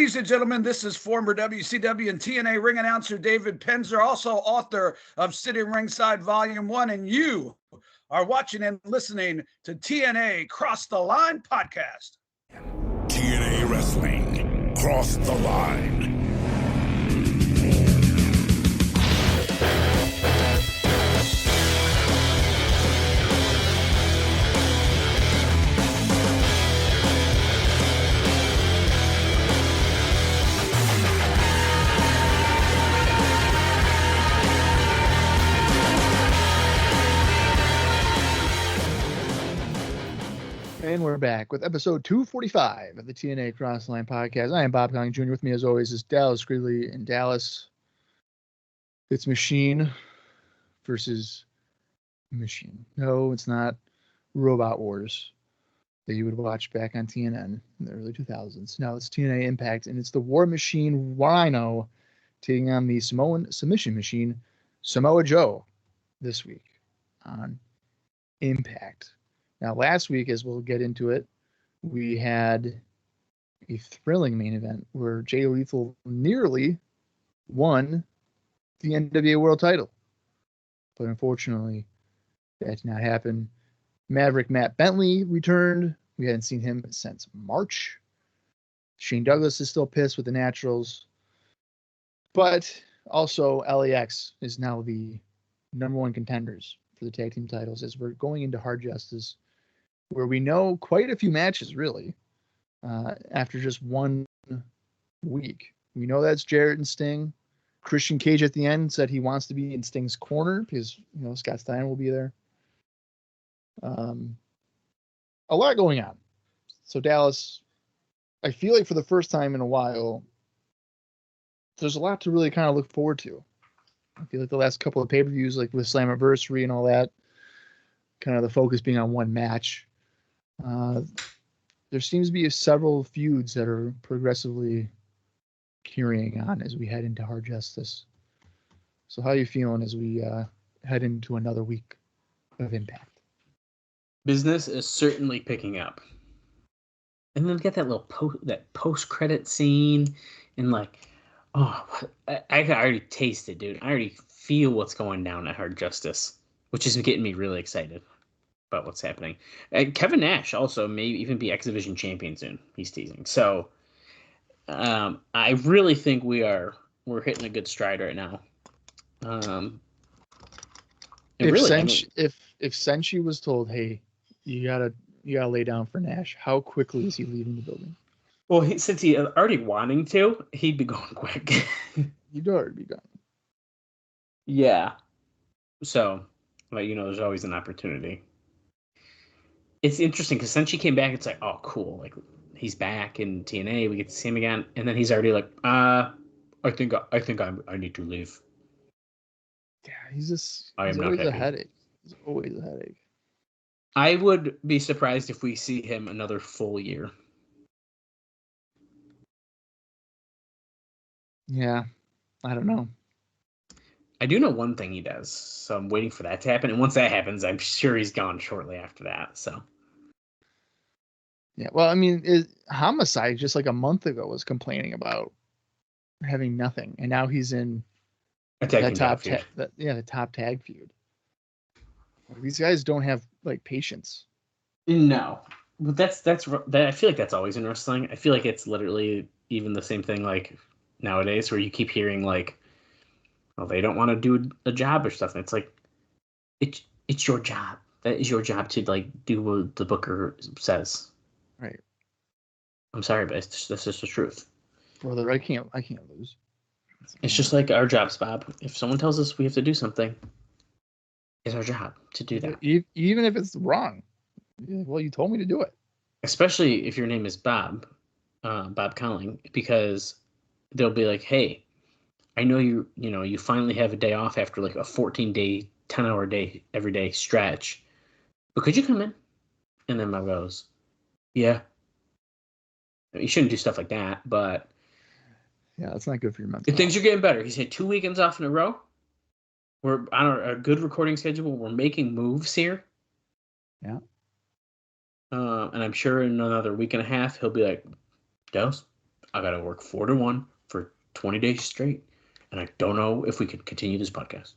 Ladies and gentlemen, this is former WCW and TNA ring announcer David Penzer, also author of Sitting Ringside Volume 1, and you are watching and listening to TNA Cross the Line podcast. TNA Wrestling, Cross the Line. And we're back with episode 245 of the TNA Crossline podcast. I am Bob Colling Jr. With me, as always, is Dallas Gridley in Dallas. It's Machine versus Machine. No, it's not Robot Wars that you would watch back on TNN in the early 2000s. No, it's TNA Impact, and it's the War Machine Rhino taking on the Samoan submission machine, Samoa Joe, this week on Impact. Now, last week, as we'll get into it, we had a thrilling main event where Jay Lethal nearly won the NWA World title. But unfortunately, that did not happen. Maverick Matt Bentley returned. We hadn't seen him since March. Shane Douglas is still pissed with the Naturals. But also, LAX is now the number one contenders for the tag team titles as we're going into Hard Justice, where we know quite a few matches, really, after just 1 week. We know that's Jarrett and Sting. Christian Cage at the end said he wants to be in Sting's corner because, you know, Scott Steiner will be there. A lot going on. So, Dallas, I feel like for the first time in a while, there's a lot to really kind of look forward to. I feel like the last couple of pay-per-views, like with Slammiversary and all that, kind of the focus being on one match. There seems to be several feuds that are progressively carrying on as we head into Hard Justice. So how are you feeling as we head into another week of Impact? Business is certainly picking up. And then get that little post-credit scene and like, oh, I already taste it, dude. I already feel what's going down at Hard Justice, which is getting me really excited about what's happening. Kevin Nash also may even be X Division champion soon. He's teasing. So I really think we're hitting a good stride right now. If Senshi was told, hey, you gotta lay down for Nash, how quickly is he leaving the building? Well, since he already wanting to, he'd be going quick. He'd already be gone. Yeah. So, but you know, there's always an opportunity. It's interesting because since she came back, it's like, oh, cool. Like, he's back in TNA. We get to see him again. And then he's already like, I think I need to leave. Yeah, he's always a headache. He's always a headache. I would be surprised if we see him another full year. Yeah, I don't know. I do know one thing he does, so I'm waiting for that to happen. And once that happens, I'm sure he's gone shortly after that. So, yeah. Well, I mean, Homicide just like a month ago was complaining about having nothing, and now he's in the top tag feud. These guys don't have like patience. No, but that's I feel like that's always in wrestling. I feel like it's literally even the same thing like nowadays, where you keep hearing like, well, they don't want to do a job or stuff. And it's like, it's your job. That is your job to like do what the booker says. Right. I'm sorry, but that's just the truth. Brother, I can't lose. It's just like our jobs, Bob. If someone tells us we have to do something, it's our job to do that. Even if it's wrong. Well, you told me to do it. Especially if your name is Bob Colling, because they'll be like, hey, I know you finally have a day off after like a 14-day, 10-hour day, every day stretch. But could you come in? And then Bob goes, yeah. You shouldn't do stuff like that, but... Yeah, that's not good for your mental health. Things are getting better. He's had 2 weekends off in a row. We're on a good recording schedule. We're making moves here. Yeah. And I'm sure in another week and a half, he'll be like, Dose, I got to work 4 to 1 for 20 days straight. And I don't know if we can continue this podcast.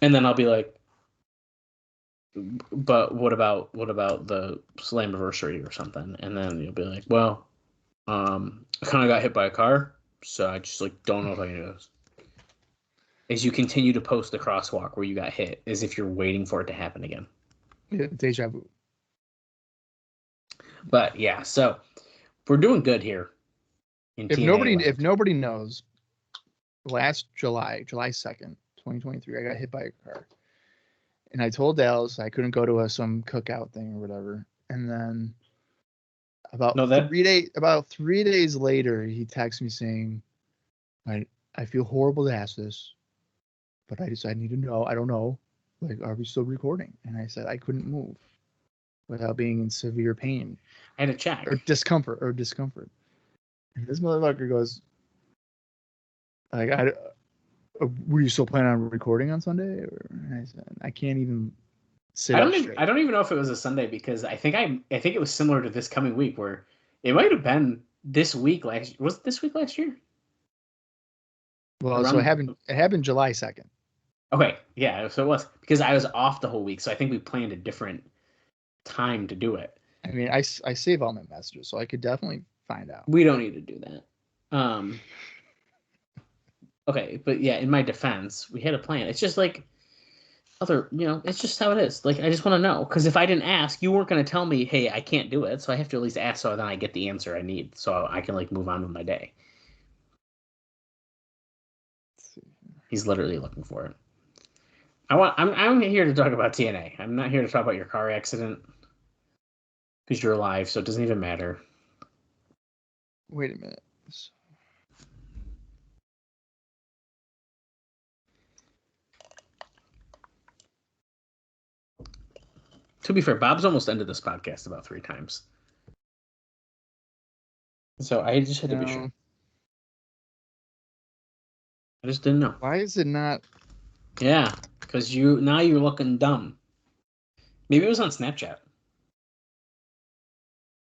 And then I'll be like, but what about the Slammiversary or something? And then you'll be like, well, I kind of got hit by a car, so I just like don't know if I can do this. As you continue to post the crosswalk where you got hit, as if you're waiting for it to happen again. Yeah, deja vu. But yeah, so we're doing good here. If nobody knows, last July 2nd, 2023, I got hit by a car. And I told Dallas I couldn't go to some cookout thing or whatever. And then about 3 days later, he texts me saying, I feel horrible to ask this, but I need to know. I don't know. Like, are we still recording? And I said I couldn't move without being in severe pain. I had to check. Or discomfort. And this motherfucker goes, like, were you still planning on recording on Sunday? And I said, I can't even sit up straight. I don't even know if it was a Sunday, because I think it was similar to this coming week, where it might have been this week last. Was it this week last year? Well, so it happened July 2nd. Okay, yeah, so it was, because I was off the whole week, so I think we planned a different time to do it. I mean, I save all my messages, so I could definitely find out. We don't need to do that. Okay, but yeah, in my defense, we had a plan. It's just like it's just how it is. Like, I just want to know, because if I didn't ask, you weren't going to tell me, hey, I can't do it, so I have to at least ask, so then I get the answer I need, so I can like move on with my day. Let's see. He's literally looking for it. I'm here to talk about TNA. I'm not here to talk about your car accident, because you're alive, so it doesn't even matter. Wait a minute. To be fair, Bob's almost ended this podcast about 3 times. So I just had to be sure. I just didn't know. Why is it not? Yeah, because you're looking dumb. Maybe it was on Snapchat.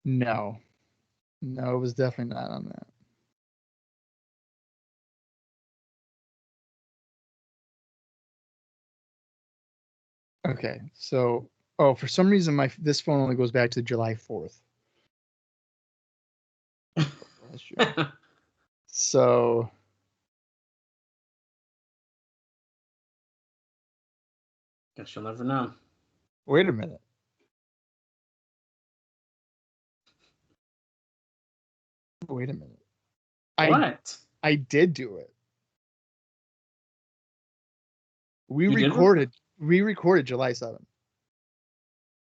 No, it was definitely not on that. Okay, so for some reason this phone only goes back to July 4th. So guess you'll never know. Wait a minute. What? I did do it. We recorded July 7th.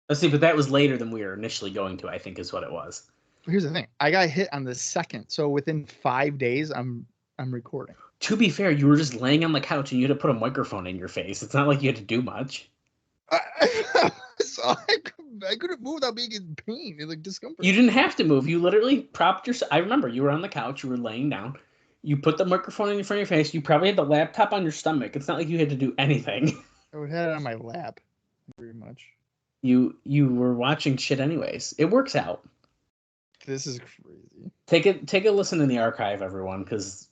Let's see, but that was later than we were initially going to, I think, is what it was. Here's the thing. I got hit on the 2nd. So within 5 days, I'm recording. To be fair, you were just laying on the couch and you had to put a microphone in your face. It's not like you had to do much. So I couldn't move without being in pain and like discomfort. You didn't have to move. You literally propped yourself. I remember you were on the couch. You were laying down. You put the microphone in front of your face. You probably had the laptop on your stomach. It's not like you had to do anything. I would have it on my lap, pretty much. You were watching shit anyways. It works out. This is crazy. Take a listen in the archive, everyone, because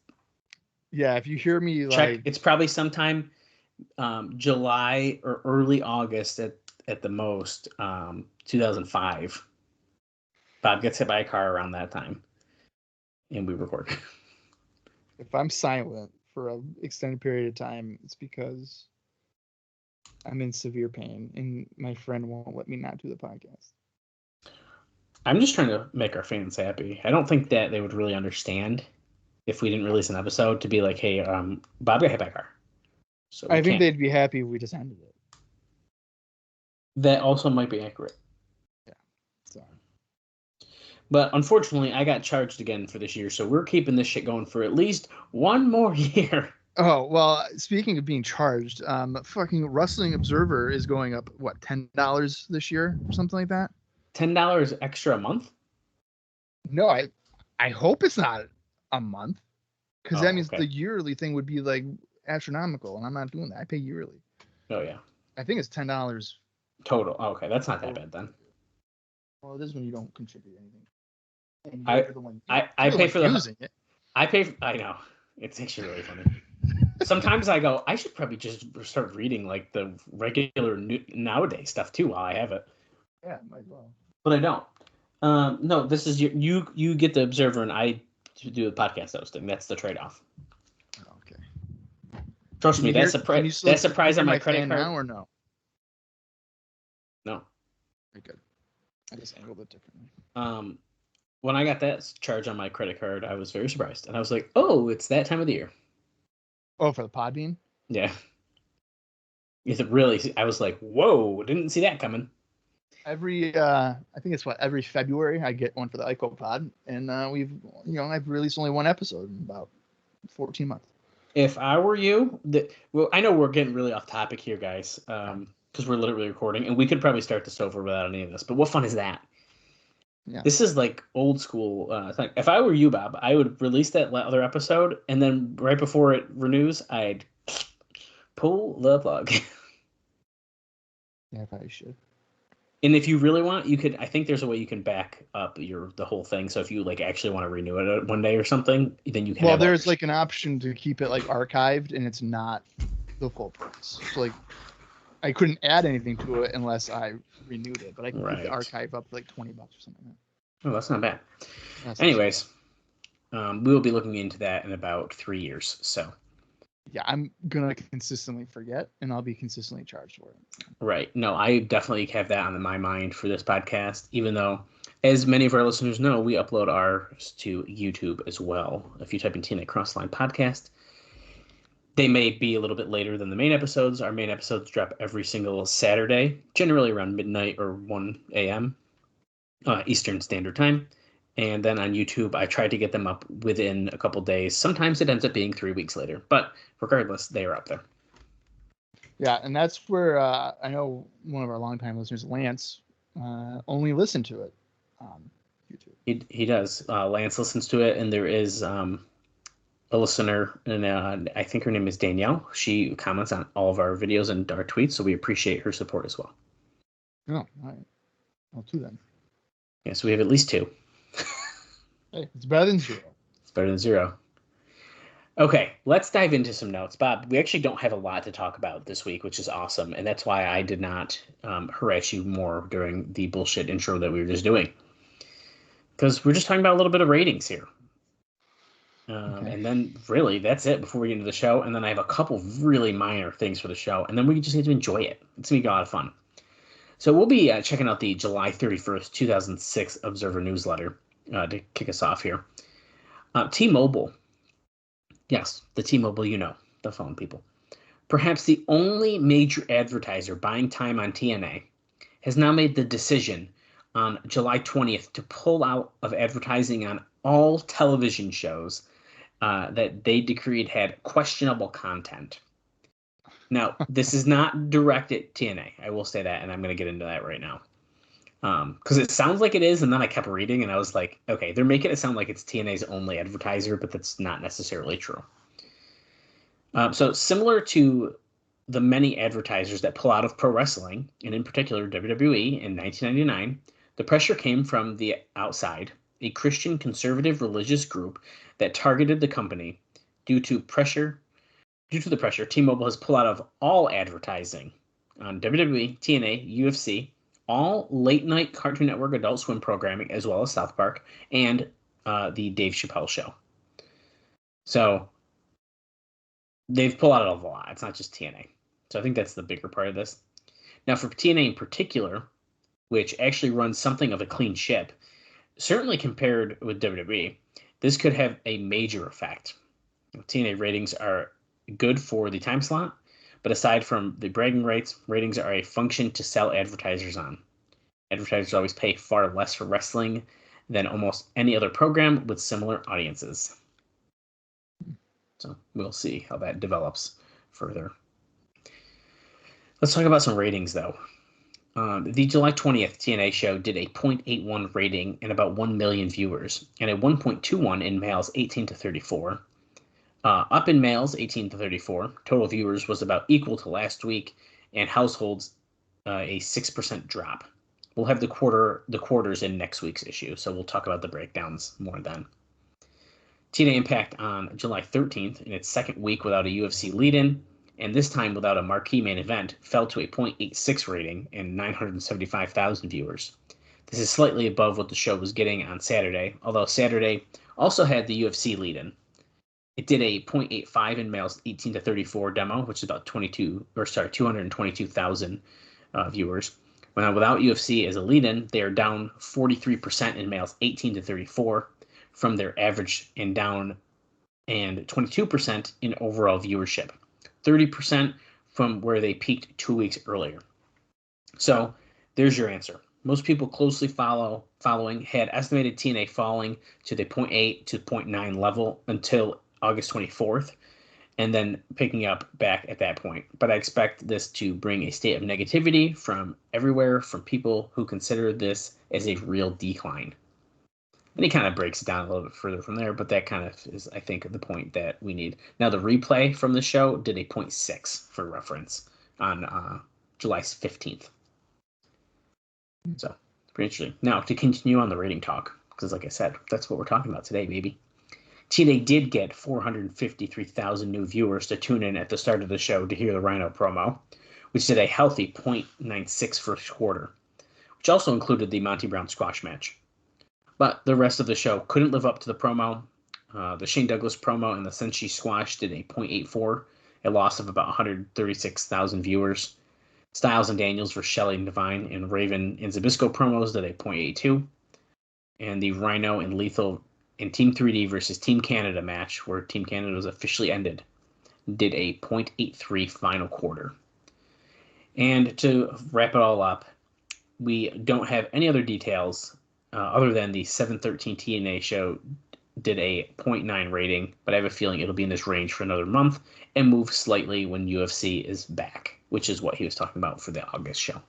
yeah, if you hear me check, it's probably sometime July or early August at the most, 2005. Bob gets hit by a car around that time, and we record. If I'm silent for an extended period of time, it's because I'm in severe pain, and my friend won't let me not do the podcast. I'm just trying to make our fans happy. I don't think that they would really understand if we didn't release an episode to be like, hey, Bob got hit by a car. So I think they'd be happy if we just ended it. That also might be accurate. Yeah. Sorry. But unfortunately, I got charged again for this year, so we're keeping this shit going for at least one more year. Oh, well, speaking of being charged, fucking Wrestling Observer is going up, what, $10 this year or something like that? $10 extra a month? No, I hope it's not a month, because that means the yearly thing would be like astronomical, and I'm not doing that. I pay yearly. Oh, yeah. I think it's $10 total. Oh, okay, that's not that bad then. Well, it is when you don't contribute anything. And I- you're the one, I pay for the using it. I know. It's actually really funny. Sometimes I go, I should probably just start reading like the regular nowadays stuff too while I have it. Yeah, might as well. But I don't. No, this is you get the Observer and I do the podcast hosting. That's the trade-off. Okay. Trust me, that's a prize on my credit card. Now or no? No. Very good. I just angled it differently. When I got that charge on my credit card, I was very surprised. And I was like, oh, it's that time of the year. Oh, for the Podbean? Yeah. I was like, whoa, didn't see that coming. Every I think it's every February I get one for the ICO Pod, and I've released only one episode in about 14 months. If I were you, I know we're getting really off topic here, guys, because we're literally recording, and we could probably start this over without any of this. But what fun is that? Yeah. This is like old school thing. If I were you, Bob, I would release that other episode, and then right before it renews, I'd pull the plug. Yeah, I probably should. And if you really want, you could. I think there's a way you can back up the whole thing. So if you like actually want to renew it one day or something, then you can. Well, there's like an option to keep it like archived, and it's not the full price. So like, I couldn't add anything to it unless I renewed it, but I can keep the archive up for like $20 or something like that. Oh, that's not bad. Anyways, we will be looking into that in about 3 years. So. Yeah, I'm gonna consistently forget, and I'll be consistently charged for it. Right. No, I definitely have that on my mind for this podcast, even though, as many of our listeners know, we upload ours to YouTube as well. If you type in TNA Crossline Podcast, they may be a little bit later than the main episodes. Our main episodes drop every single Saturday, generally around midnight or 1 a.m. Eastern Standard Time. And then on YouTube, I try to get them up within a couple days. Sometimes it ends up being 3 weeks later. But regardless, they are up there. Yeah, and that's where I know one of our longtime listeners, Lance, only listened to it on YouTube. He does. Lance listens to it, and there is a listener, and I think her name is Danielle. She comments on all of our videos and our tweets, so we appreciate her support as well. Oh, all right. Well, 2 then. Yeah, so we have at least 2. Hey, it's better than 0. It's better than 0. Okay, let's dive into some notes. Bob, we actually don't have a lot to talk about this week, which is awesome. And that's why I did not harass you more during the bullshit intro that we were just doing. Because we're just talking about a little bit of ratings here. Okay. And then really, that's it before we get into the show. And then I have a couple really minor things for the show. And then we just need to enjoy it. It's going to be a lot of fun. So we'll be checking out the July 31st, 2006 Observer newsletter to kick us off here. T-Mobile. Yes, the T-Mobile, the phone people. Perhaps the only major advertiser buying time on TNA has now made the decision on July 20th to pull out of advertising on all television shows that they decreed had questionable content. Now, this is not directed at TNA. I will say that, and I'm going to get into that right now. Because it sounds like it is, and then I kept reading, and I was like, okay, they're making it sound like it's TNA's only advertiser, but that's not necessarily true. So similar to the many advertisers that pull out of pro wrestling, and in particular WWE in 1999, the pressure came from the outside, a Christian conservative religious group that targeted the company. Due to the pressure, T-Mobile has pulled out of all advertising on WWE, TNA, UFC, all late-night Cartoon Network Adult Swim programming, as well as South Park, and the Dave Chappelle Show. So they've pulled out of a lot. It's not just TNA. So I think that's the bigger part of this. Now, for TNA in particular, which actually runs something of a clean ship, certainly compared with WWE, this could have a major effect. TNA ratings are good for the time slot, but aside from the bragging rights, ratings are a function to sell advertisers on. Advertisers always pay far less for wrestling than almost any other program with similar audiences. So we'll see how that develops further. Let's talk about some ratings, though. The July 20th TNA show did a 0.81 rating and about 1 million viewers, and a 1.21 in males 18 to 34. Up in males 18 to 34, total viewers was about equal to last week, and households a 6% drop. We'll have the quarters in next week's issue, so we'll talk about the breakdowns more then. TNA Impact on July 13th, in its second week without a UFC lead-in, and this time without a marquee main event, fell to a .86 rating and 975,000 viewers. This is slightly above what the show was getting on Saturday, although Saturday also had the UFC lead-in. It did a .85 in males 18 to 34 demo, which is about 222,000 viewers. When without UFC as a lead-in, they are down 43% in males 18 to 34 from their average, and down 22% in overall viewership, 30% from where they peaked 2 weeks earlier. So there's your answer. Most people closely following had estimated TNA falling to the 0.8 to 0.9 level until August 24th, and then picking up back at that point. But I expect this to bring a state of negativity from everywhere, from people who consider this as a real decline. And he kind of breaks it down a little bit further from there, but that kind of is, I think, the point that we need. Now, the replay from the show did a 0.6 for reference on July 15th. So, pretty interesting. Now, to continue on the rating talk, because like I said, that's what we're talking about today, baby. TNA did get 453,000 new viewers to tune in at the start of the show to hear the Rhino promo, which did a healthy 0.96 first quarter, which also included the Monty Brown squash match. But the rest of the show couldn't live up to the promo. The Shane Douglas promo and the Senshi squash did a 0.84, a loss of about 136,000 viewers. Styles and Daniels for Shelley and Devine and Raven and Zbyszko promos did a 0.82. And the Rhino and Lethal and Team 3D versus Team Canada match, where Team Canada was officially ended, did a 0.83 final quarter. And to wrap it all up, we don't have any other details other than the 7/13 TNA show did a 0.9 rating, but I have a feeling it'll be in this range for another month and move slightly when UFC is back, which is what he was talking about for the August show.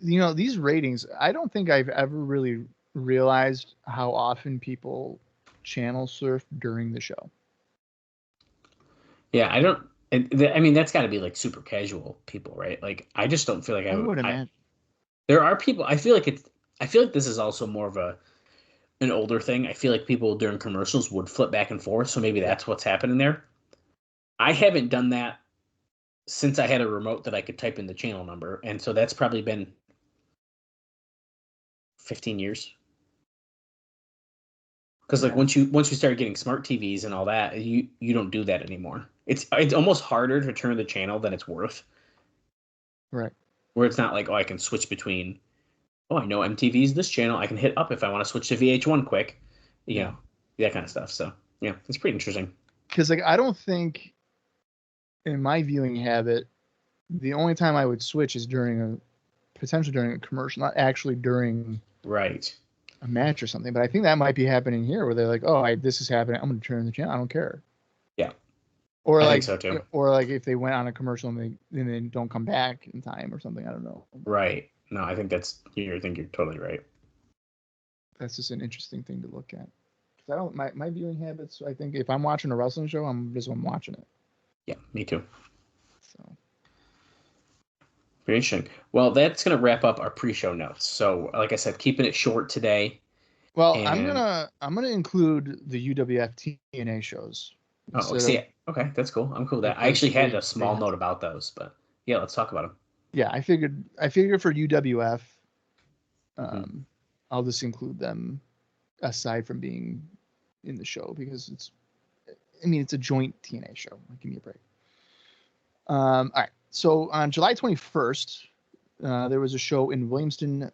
You know, these ratings, I don't think I've ever really realized how often people channel surf during the show. Yeah, I don't. I mean, that's got to be like super casual people, right? Like, I just don't feel like I would imagine. There are people. I feel like this is also more of an older thing. I feel like people during commercials would flip back and forth, so maybe that's what's happening there. I haven't done that since I had a remote that I could type in the channel number, and so that's probably been 15 years. Because like once you start getting smart TVs and all that, you don't do that anymore. It's almost harder to turn the channel than it's worth. Right. Where it's not like, oh, I can switch between, oh, I know MTV's this channel. I can hit up if I want to switch to VH1 quick. You know, that kind of stuff. So, yeah, it's pretty interesting. Because, like, I don't think in my viewing habit, the only time I would switch is potentially during a commercial, not actually during a match or something. But I think that might be happening here where they're like, oh, this is happening. I'm going to turn the channel. I don't care. Yeah. Or I like, think so too. Or like if they went on a commercial and they don't come back in time or something. I don't know. Right. No, I think you're totally right. That's just an interesting thing to look at. Because I don't, my viewing habits, I think if I'm watching a wrestling show, I'm watching it. Yeah, me too. So. Very interesting. Well, that's going to wrap up our pre-show notes. So, like I said, keeping it short today. Well, I'm gonna include the UWF TNA shows. Oh, see, okay, that's cool. I'm cool with that. I actually had a small note about those, but yeah, let's talk about them. Yeah, I figured for UWF, I'll just include them aside from being in the show because it's a joint TNA show. Like, give me a break. All right. So on July 21st, there was a show in Williamston,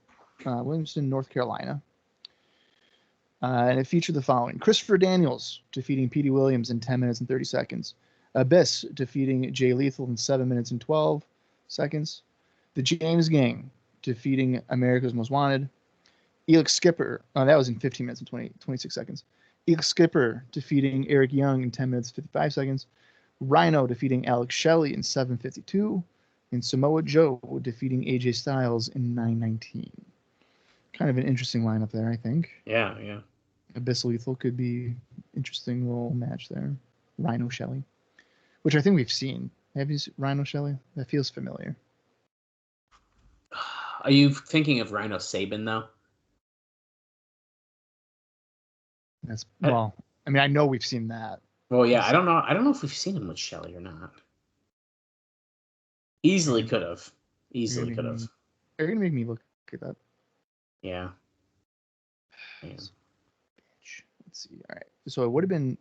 North Carolina. And it featured the following: Christopher Daniels defeating Petey Williams in 10 minutes and 30 seconds. Abyss defeating Jay Lethal in 7 minutes and 12 seconds. The James Gang defeating America's Most Wanted. Elix Skipper, that was in 15 minutes and 26 seconds. Elix Skipper defeating Eric Young in 10 minutes 55 seconds. Rhino defeating Alex Shelley in 7:52. And Samoa Joe defeating AJ Styles in 9:19. Kind of an interesting lineup there, I think. Yeah. Abyss Lethal could be interesting little match there. Rhino Shelley, which I think we've seen. Have you seen Rhino Shelley? That feels familiar. Are you thinking of Rhino Sabin though? Well, I mean, I know we've seen that. Well, yeah, I don't know. I don't know if we've seen him with Shelly or not. Easily could have. Easily could have. You're gonna make me look it up. Yeah. Let's see. All right. So it would have been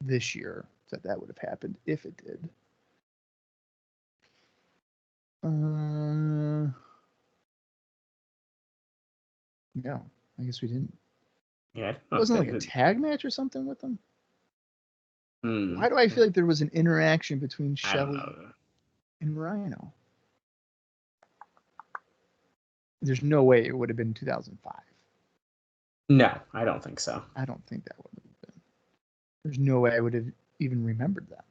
this year that would have happened if it did. No, I guess we didn't. Yeah. Wasn't like a tag match or something with them? Why do I feel like there was an interaction between Shelly and Rhino? There's no way it would have been 2005. No, I don't think so. I don't think that would have been. There's no way I would have even remembered that.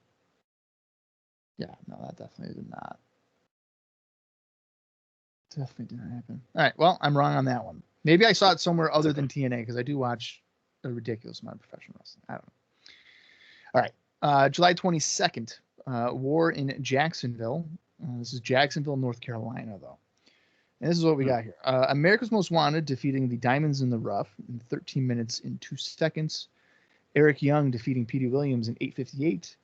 Yeah, no, that definitely did not. Definitely didn't happen. All right, well, I'm wrong on that one. Maybe I saw it somewhere other than TNA because I do watch a ridiculous amount of professional wrestling. I don't know. All right, July 22nd, War in Jacksonville. This is Jacksonville, North Carolina, though. And this is what we got here. America's Most Wanted defeating the Diamonds in the Rough in 13 minutes and 2 seconds. Eric Young defeating Petey Williams in 8:58.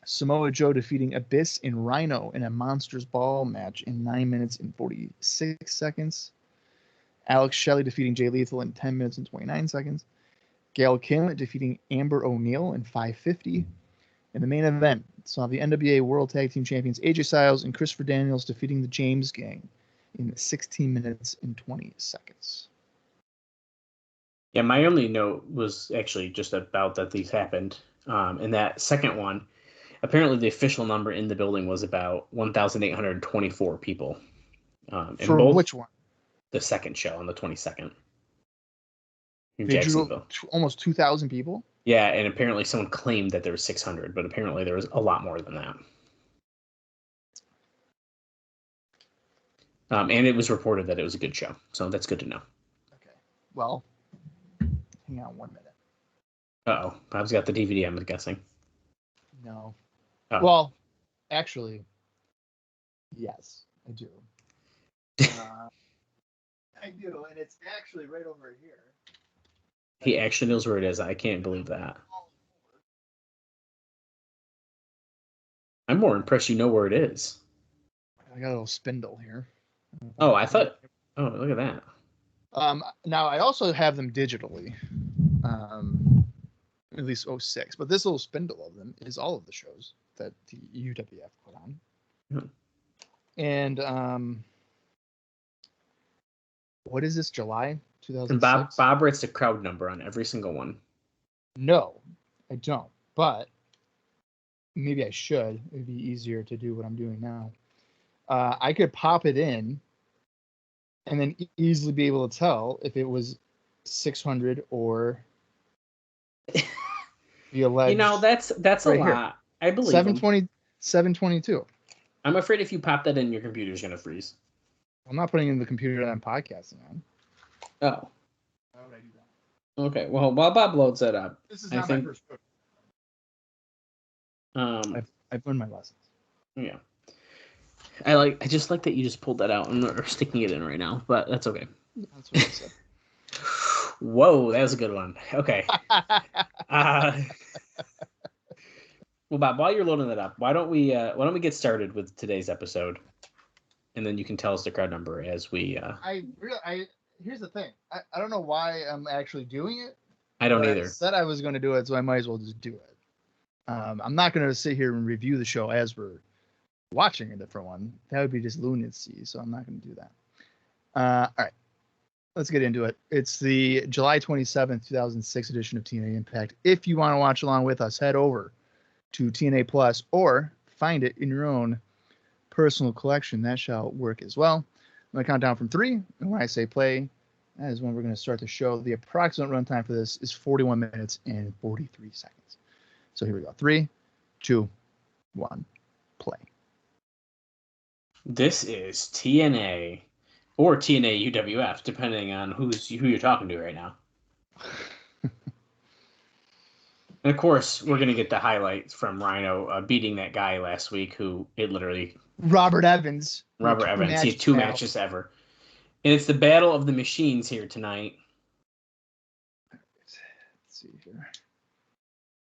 Samoa Joe defeating Abyss and Rhino in a Monsters Ball match in 9 minutes and 46 seconds. Alex Shelley defeating Jay Lethal in 10 minutes and 29 seconds. Gail Kim defeating Amber O'Neal in 5:50. In the main event, saw the NWA World Tag Team Champions AJ Styles and Christopher Daniels defeating the James Gang in 16 minutes and 20 seconds. Yeah, my only note was actually just about that these happened. In that second one, apparently the official number in the building was about 1,824 people. For which one? The second show on the 22nd. In they Jacksonville. Almost 2,000 people? Yeah, and apparently someone claimed that there was 600, but apparently there was a lot more than that. And it was reported that it was a good show, so that's good to know. Okay. Well, hang on 1 minute. Uh-oh. Bob's got the DVD, I'm guessing. No. Oh. Well, actually, yes, I do. I do, and it's actually right over here. He actually knows where it is. I can't believe that. I'm more impressed you know where it is. I got a little spindle here. Oh, I thought... Oh, look at that. Now, I also have them digitally. At least 06. But this little spindle of them is all of the shows that the UWF put on. Hmm. And what is this, July 2006? And Bob writes the crowd number on every single one. No, I don't. But maybe I should. It would be easier to do what I'm doing now. I could pop it in and then easily be able to tell if it was 600 or the alleged. You know, that's right a lot. Here. I believe 722. I'm afraid if you pop that in, your computer's going to freeze. I'm not putting it in the computer that I'm podcasting on. Oh. Why would I do that? Okay, well, while Bob loads that up, this is not my first book. I've learned my lessons. Yeah. I just like that you just pulled that out and are sticking it in right now, but that's okay. That's what I said. Whoa, that was a good one. Okay. Well, Bob, while you're loading that up, why don't we get started with today's episode, and then you can tell us the crowd number as we. Here's the thing. I don't know why I'm actually doing it. I don't either. I said I was going to do it, so I might as well just do it. I'm not going to sit here and review the show as we're watching a different one. That would be just lunacy, so I'm not going to do that. All right. Let's get into it. It's the July 27th, 2006 edition of TNA Impact. If you want to watch along with us, head over to TNA Plus or find it in your own personal collection. That shall work as well. I'm going to count down from 3, and when I say play, that is when we're going to start the show. The approximate runtime for this is 41 minutes and 43 seconds. So here we go. 3, 2, 1, play. This is TNA or TNA UWF, depending on who you're talking to right now. And of course, we're going to get the highlights from Rhino beating that guy last week who it literally... Robert Evans. He had 2 matches ever. And it's the battle of the machines here tonight. Let's see here.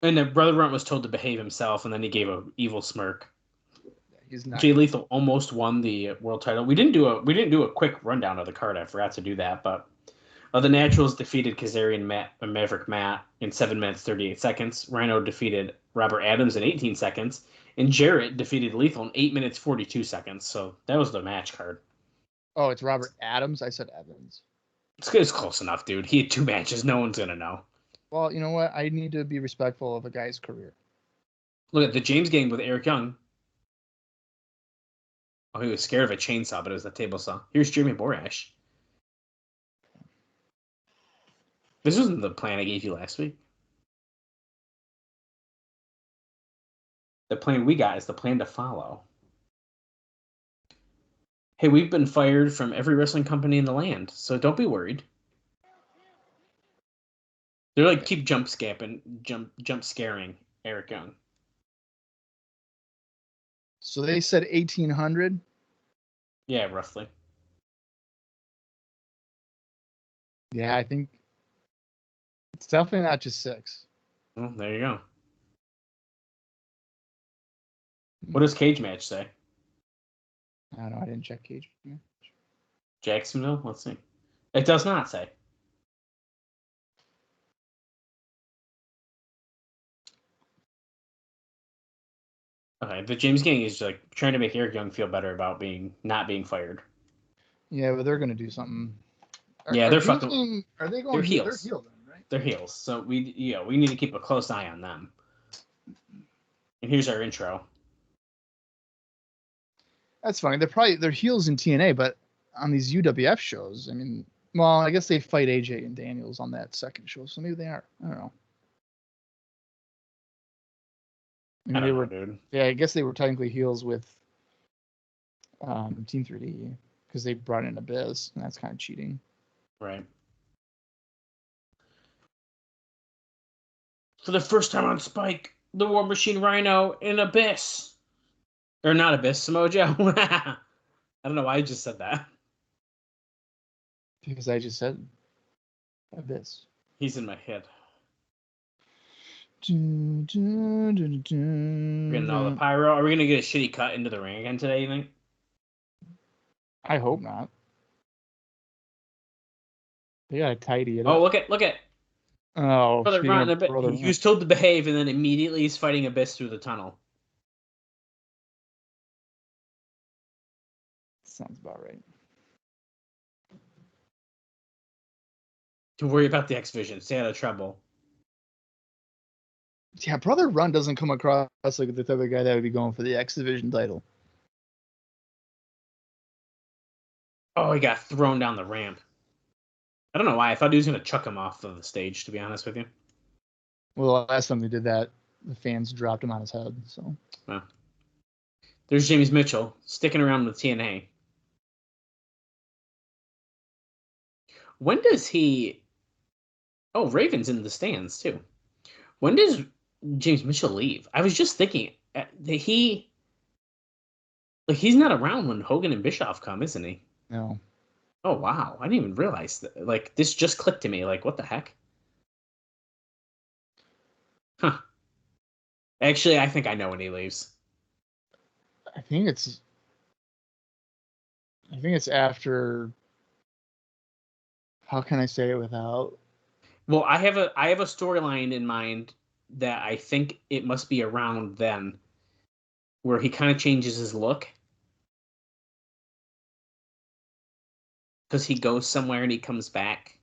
And then Brother Runt was told to behave himself, and then he gave an evil smirk. He's not. Jay Lethal almost won the world title. We didn't do a quick rundown of the card. I forgot to do that, but the Naturals defeated Kazarian Maverick Matt in 7 minutes 38 seconds. Rhino defeated Robert Adams in 18 seconds, and Jarrett defeated Lethal in 8 minutes 42 seconds. So that was the match card. Oh, it's Robert Adams. I said Evans. It's close enough, dude. He had 2 matches. No one's gonna know. Well, you know what? I need to be respectful of a guy's career. Look at the James Gang with Eric Young. Oh, he was scared of a chainsaw, but it was a table saw. Here's Jeremy Borash. This wasn't the plan I gave you last week. The plan we got is the plan to follow. Hey, we've been fired from every wrestling company in the land, so don't be worried. They're like keep jump scaring Eric Young. So they said 1,800. Yeah, roughly. Yeah, I think it's definitely not just 6. Well, there you go. What does Cage Match say? I don't know. I didn't check Cage Match. Jacksonville? Let's see. It does not say. Okay, the James Gang is like trying to make Eric Young feel better about not being fired. Yeah, but they're gonna do something. They're fucking. Are they going? They're heels. They're heels, right? They're heels. So we need to keep a close eye on them. And here's our intro. That's funny. They're heels in TNA, but on these UWF shows, I mean, well, I guess they fight AJ and Daniels on that second show, so maybe they are. I don't know. I don't know, dude. Yeah, I guess they were technically heels with Team 3D because they brought in Abyss, and that's kind of cheating. Right. For the first time on Spike, the War Machine Rhino and Abyss. Or not Abyss, Samoa Joe. I don't know why I just said that. Because I just said Abyss. He's in my head. We're Getting all the pyro. Are we gonna get a shitty cut into the ring again today, you think? I hope not. They gotta tidy it Oh, up. look at. Oh, Brother he was told to behave, and then immediately he's fighting Abyss through the tunnel. Sounds about right. Don't worry about the X-Vision. Stay out of trouble. Yeah, Brother Run doesn't come across like the type of guy that would be going for the X Division title. Oh, he got thrown down the ramp. I don't know why. I thought he was going to chuck him off of the stage, to be honest with you. Well, last time they did that, the fans dropped him on his head. So. Well, there's James Mitchell sticking around with TNA. When does he... Oh, Raven's in the stands, too. When does James Mitchell leave? I was just thinking that he's not around when Hogan and Bischoff come, isn't he? No. Oh, wow. I didn't even realize that. Like, this just clicked to me. Like, what the heck? Huh. Actually, I think I know when he leaves. I think it's after. How can I say it without? Well, I have a storyline in mind that I think it must be around then, where he kind of changes his look. Because he goes somewhere and he comes back.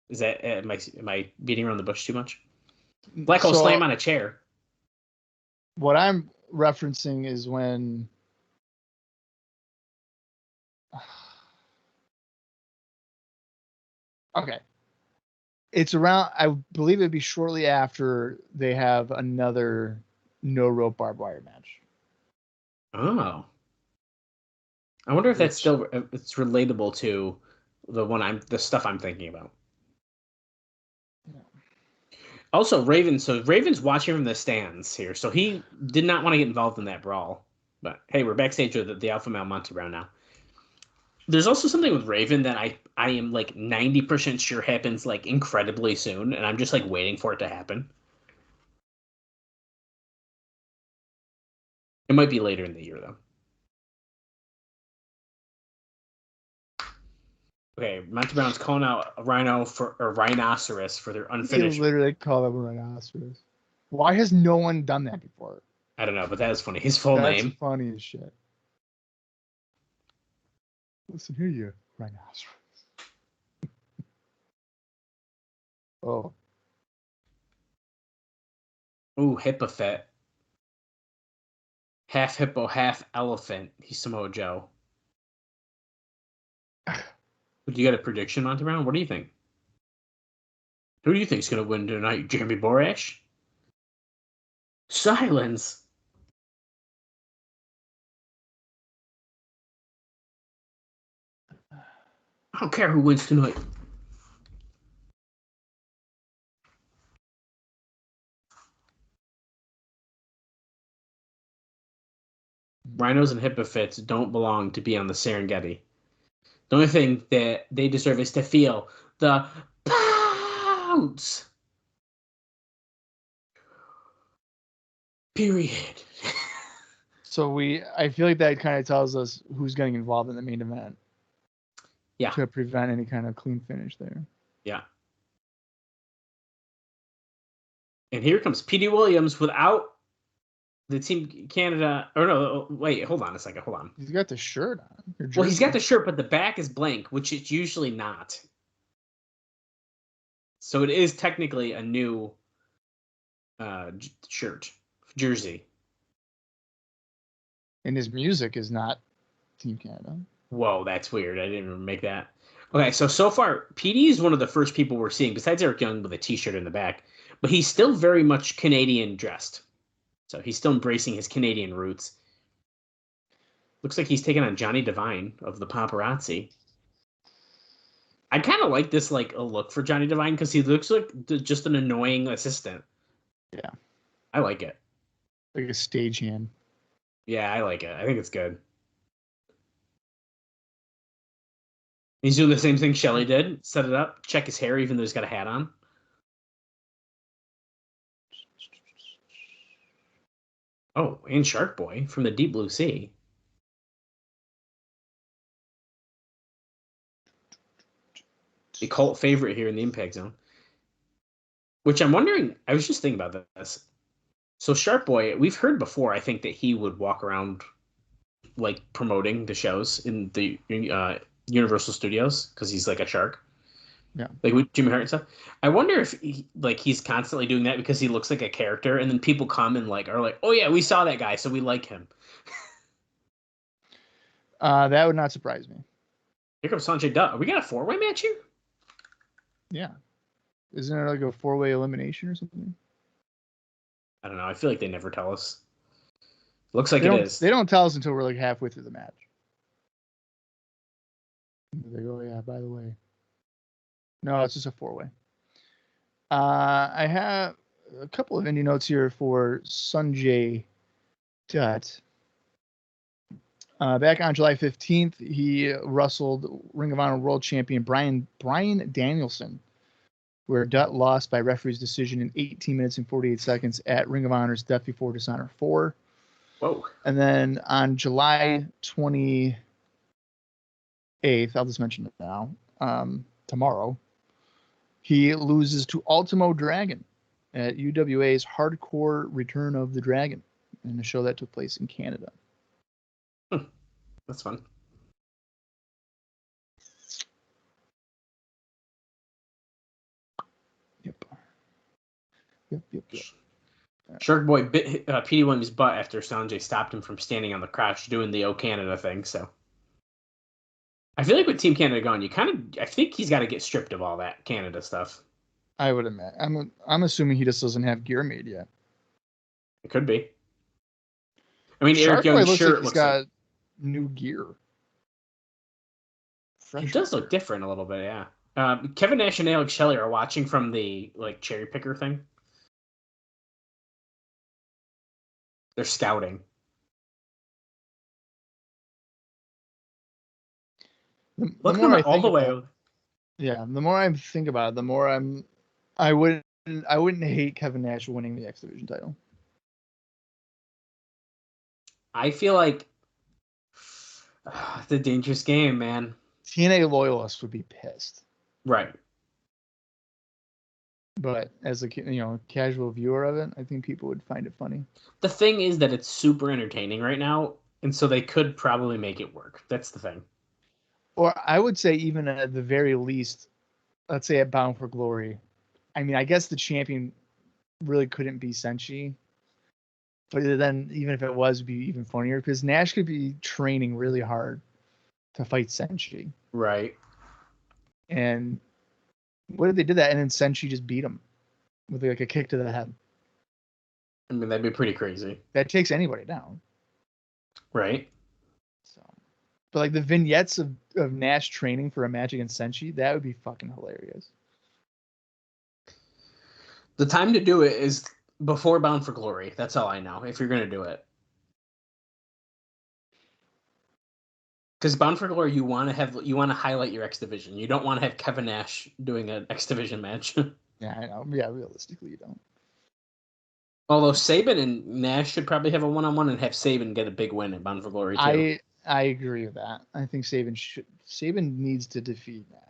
Is that am I beating around the bush too much? Black Hole Slam on a chair. What I'm referencing is when okay. It's around, I believe it'd be shortly after they have another no rope barbed wire match. Oh. I wonder if it's relatable to the stuff I'm thinking about. Yeah. Also, Raven's watching from the stands here, so he did not want to get involved in that brawl. But hey, we're backstage with the Alpha Male Monty Brown now. There's also something with Raven that I am like 90% sure happens like incredibly soon, and I'm just like waiting for it to happen. It might be later in the year though. Okay, Monty Brown's calling out a rhinoceros for their unfinished. They literally call them a rhinoceros. Why has no one done that before? I don't know, but that is funny. His full name. That's funny as shit. Listen here, you rhinoceros. Oh. Ooh, Hippofet. Half hippo, half elephant. He's Samoa Joe. Do you got a prediction, Monty Brown? What do you think? Who do you think's going to win tonight? Jeremy Borash? Silence. I don't care who wins tonight. Rhinos and hippofits don't belong to be on the Serengeti. The only thing that they deserve is to feel the pounce. Period. So I feel like that kind of tells us who's getting involved in the main event. Yeah. To prevent any kind of clean finish there. Yeah. And here comes Petey Williams without the Team Canada. Or no, wait, hold on a second. Hold on. He's got the shirt on. Well, he's got the shirt, but the back is blank, which it's usually not. So it is technically a new shirt, jersey. And his music is not Team Canada. Whoa, that's weird. I didn't even make that. Okay, so far, Petey is one of the first people we're seeing, besides Eric Young with a T-shirt in the back, but he's still very much Canadian dressed. So he's still embracing his Canadian roots. Looks like he's taking on Johnny Devine of the Paparazzi. I kind of like this like a look for Johnny Devine because he looks like just an annoying assistant. Yeah. I like it. Like a stagehand. Yeah, I like it. I think it's good. He's doing the same thing Shelly did. Set it up. Check his hair even though he's got a hat on. Oh, and Shark Boy from the Deep Blue Sea. The cult favorite here in the Impact Zone. Which I'm wondering, I was just thinking about this. So Shark Boy, we've heard before, I think, that he would walk around like promoting the shows in the Universal Studios because he's like a shark. Yeah. Like with Jimmy Hart and stuff. I wonder if he's constantly doing that because he looks like a character and then people come and are like, oh yeah, we saw that guy, so we like him. That would not surprise me. Here comes Sonjay Dutt. We got a 4-way match here? Yeah. Isn't it like a 4-way elimination or something? I don't know. I feel like they never tell us. Looks like it is. They don't tell us until we're like halfway through the match. They go, yeah, by the way. No, it's just a 4-way. I have a couple of indie notes here for Sonjay Dutt. Back on July 15th, he wrestled Ring of Honor World Champion Brian Danielson, where Dutt lost by referee's decision in 18 minutes and 48 seconds at Ring of Honor's Death Before Dishonor 4. Whoa. And then on July 28th, I'll just mention it now, tomorrow, he loses to Ultimo Dragon at UWA's Hardcore Return of the Dragon in a show that took place in Canada. That's fun. Yep. Shark Boy bit Petey Williams' butt after Sonjay stopped him from standing on the crotch doing the O Canada thing, so. I feel like with Team Canada gone, I think he's got to get stripped of all that Canada stuff. I would imagine. I'm assuming he just doesn't have gear made yet. It could be. I mean, Shark Eric Young's Boy shirt looks got new gear. It does look different a little bit, yeah. Kevin Nash and Alex Shelley are watching from the cherry picker thing. They're scouting. The Look more at I all think the about way. it, yeah, the more I think about it, the more I wouldn't hate Kevin Nash winning the X Division title. I feel like it's a dangerous game, man. TNA loyalists would be pissed. Right. But as a casual viewer of it, I think people would find it funny. The thing is that it's super entertaining right now, and so they could probably make it work. That's the thing. Or I would say even at the very least, let's say at Bound for Glory. I mean, I guess the champion really couldn't be Senshi. But then even if it was, it'd be even funnier because Nash could be training really hard to fight Senshi. Right. And what if they did that and then Senshi just beat him with like a kick to the head? I mean, that'd be pretty crazy. That takes anybody down. Right. So, but like the vignettes of Nash training for a match against Senshi, that would be fucking hilarious. The time to do it is before Bound for Glory. That's all I know, if you're going to do it. Because Bound for Glory, you want to highlight your X Division. You don't want to have Kevin Nash doing an X Division match. Yeah, I know. Yeah, realistically, you don't. Although Saban and Nash should probably have a one-on-one and have Saban get a big win at Bound for Glory too. I agree with that. I think Saban needs to defeat Nash.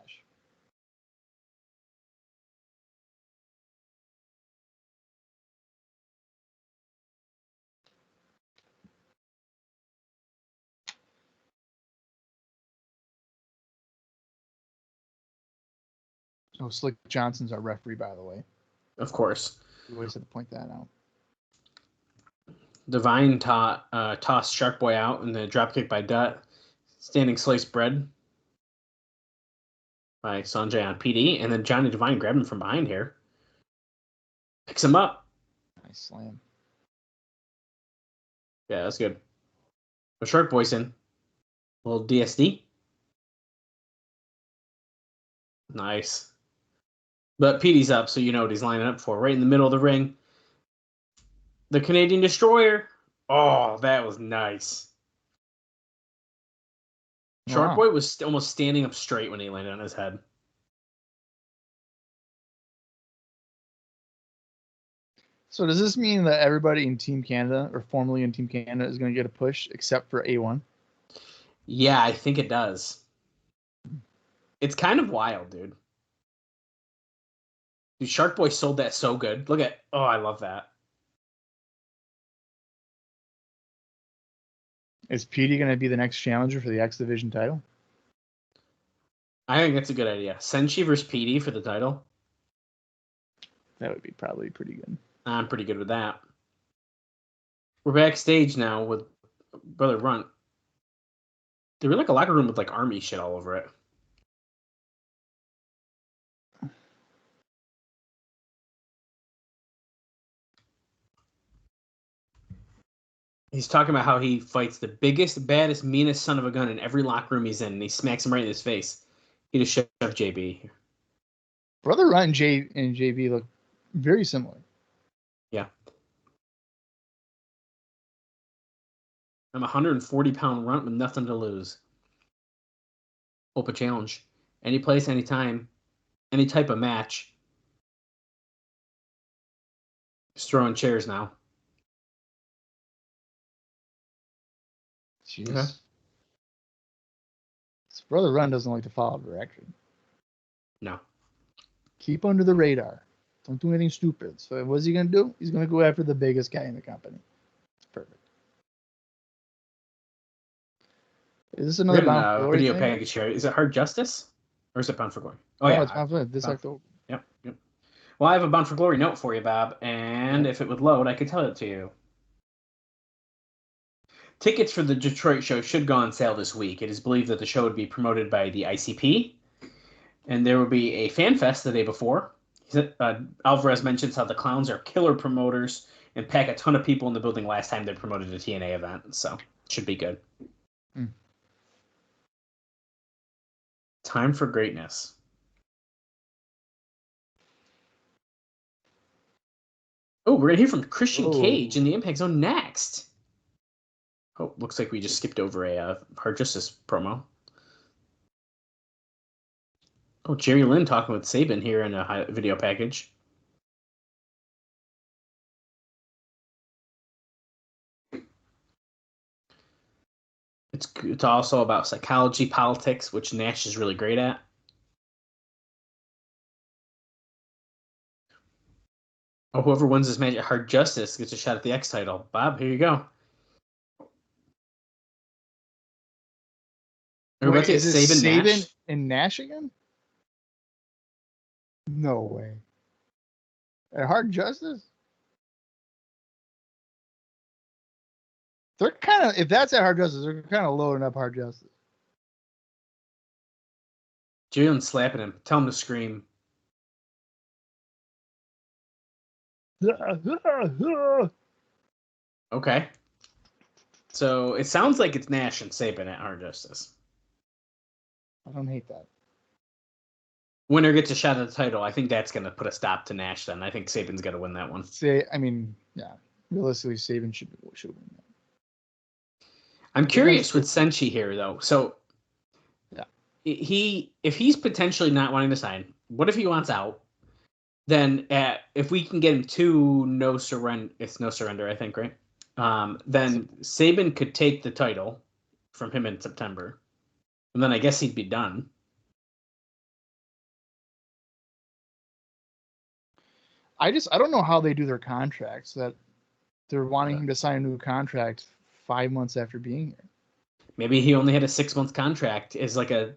Oh, Slick Johnson's our referee, by the way. Of course. We always had to point that out. Devine tossed Shark Boy out in the dropkick by Dutt. Standing sliced bread by Sonjay on PD. And then Johnny Devine grabbed him from behind here. Picks him up. Nice slam. Yeah, that's good. But Shark Boy's in. A little DSD. Nice. But Petey's up, so you know what he's lining up for. Right in the middle of the ring. The Canadian Destroyer. Oh, that was nice. Shark Boy was almost standing up straight when he landed on his head. So does this mean that everybody in Team Canada, or formerly in Team Canada, is going to get a push except for A1? Yeah, I think it does. It's kind of wild, dude. Dude, Shark Boy sold that so good. Look at, oh, I love that. Is Petey going to be the next challenger for the X Division title? I think that's a good idea. Senshi versus Petey for the title. That would be probably pretty good. I'm pretty good with that. We're backstage now with Brother Runt. They're in like a locker room with like army shit all over it. He's talking about how he fights the biggest, baddest, meanest son of a gun in every locker room he's in, and he smacks him right in his face. He just shoved JB. Brother Runt and JB look very similar. Yeah. I'm a 140-pound runt with nothing to lose. Hope a challenge. Any place, anytime, any type of match. Just throwing chairs now. Jeez. Okay. Brother Runt doesn't like to follow direction. No. Keep under the radar. Don't do anything stupid. So what's he going to do? He's going to go after the biggest guy in the company. It's perfect. Is this another Bound for Glory video thing? package here? Is it Hard Justice? Or is it Bound for Glory? Oh, yeah. It's Bound for Glory. This October. Yep. Well, I have a Bound for Glory note for you, Bob. And if it would load, I could tell it to you. Tickets for the Detroit show should go on sale this week. It is believed that the show would be promoted by the ICP, and there will be a fan fest the day before. Alvarez mentions how the Clowns are killer promoters and pack a ton of people in the building last time they promoted a TNA event, so it should be good. Time for greatness. Oh, we're going to hear from Christian Cage in the Impact Zone next. Oh, looks like we just skipped over a Hard Justice promo. Oh, Jerry Lynn talking with Saban here in a video package. It's also about psychology, politics, which Nash is really great at. Oh, whoever wins this match at Hard Justice gets a shot at the X title. Bob, here you go. Wait, is it Saban Nash? and Nash again? No way. At Hard Justice? They're kind of, if that's at Hard Justice, they're kind of loading up Hard Justice. Jalen's slapping him. Tell him to scream. Okay. So it sounds like it's Nash and Saban at Hard Justice. I don't hate that. Winner gets a shot at the title. I think that's going to put a stop to Nash then. I think Saban's going to win that one. Yeah. Realistically, Saban should win that. I'm curious with Senshi here, though. So, yeah, if he's potentially not wanting to sign, what if he wants out? Then, if we can get him to no surrender, I think, right? Then Saban could take the title from him in September, and then I guess he'd be done. I don't know how they do their contracts, that they're wanting him to sign a new contract 5 months after being here. Maybe he only had a 6-month contract as like a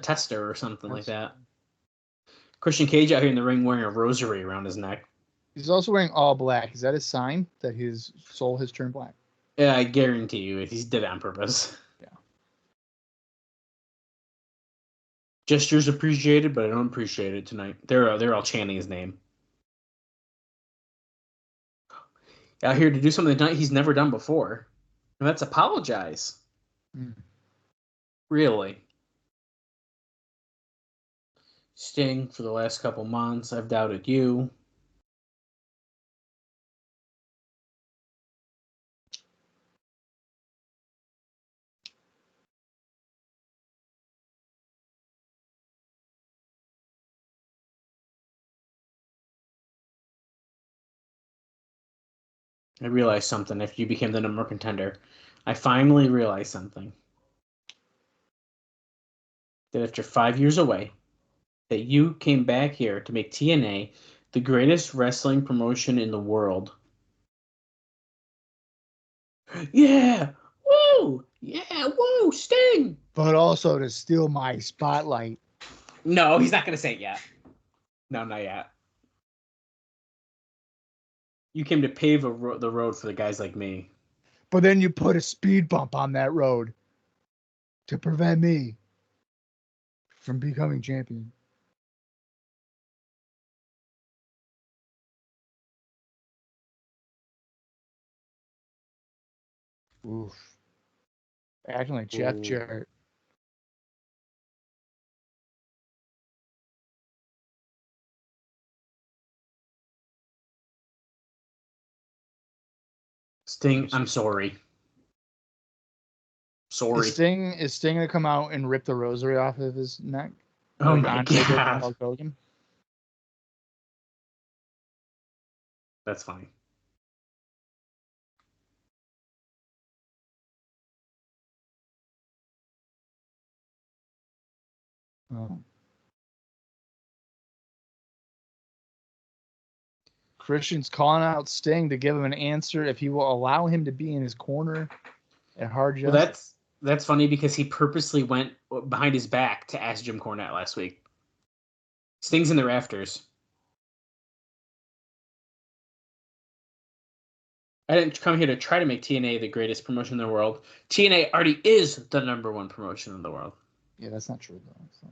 tester or something like that. Christian Cage out here in the ring wearing a rosary around his neck. He's also wearing all black. Is that a sign that his soul has turned black? Yeah, I guarantee you he did it on purpose. Yeah. Gestures appreciated, but I don't appreciate it tonight. They're all chanting his name. Out here to do something tonight he's never done before. And that's apologize. Really. Sting, for the last couple months, I've doubted you. I realized something if you became the number one contender. I finally realized something. That after 5 years away, that you came back here to make TNA the greatest wrestling promotion in the world. Yeah! Woo! Yeah! Woo! Sting! But also to steal my spotlight. No, he's not going to say it yet. No, not yet. You came to pave the road for the guys like me. But then you put a speed bump on that road to prevent me from becoming champion. Oof. Acting like Jeff Jarrett. Sting, I'm sorry. Sorry. Is Sting gonna come out and rip the rosary off of his neck? Oh my God. Hogan? That's funny. Oh. Christian's calling out Sting to give him an answer if he will allow him to be in his corner at Hard Justice. Well, that's funny because he purposely went behind his back to ask Jim Cornette last week. Sting's in the rafters. I didn't come here to try to make TNA the greatest promotion in the world. TNA already is the number one promotion in the world. Yeah, that's not true, though. So.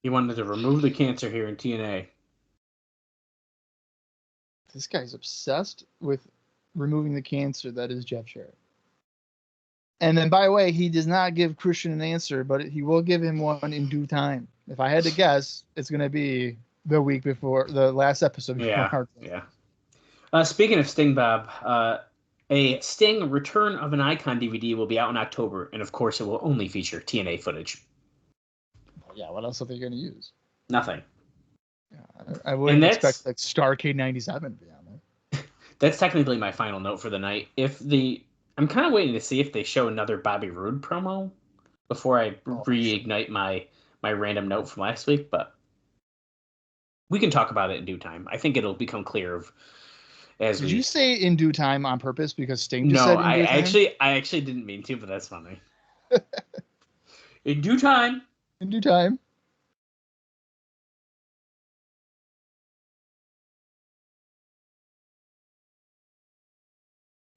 He wanted to remove the cancer here in TNA. This guy's obsessed with removing the cancer that is Jeff Jarrett. And then, by the way, he does not give Christian an answer, but he will give him one in due time. If I had to guess, it's going to be the week before the last episode before Yeah, yeah. Speaking of Sting, Bob, a Sting Return of an Icon DVD will be out in October, and of course, it will only feature TNA footage. Yeah, what else are they going to use? Nothing. Yeah, I wouldn't expect like Starcade '97 to be on there. That's technically my final note for the night. I'm kind of waiting to see if they show another Bobby Roode promo before I reignite my random note from last week, but we can talk about it in due time. I think it'll become clear Did you say in due time on purpose because Sting just said in due time? I actually didn't mean to, but that's funny. In due time. In due time.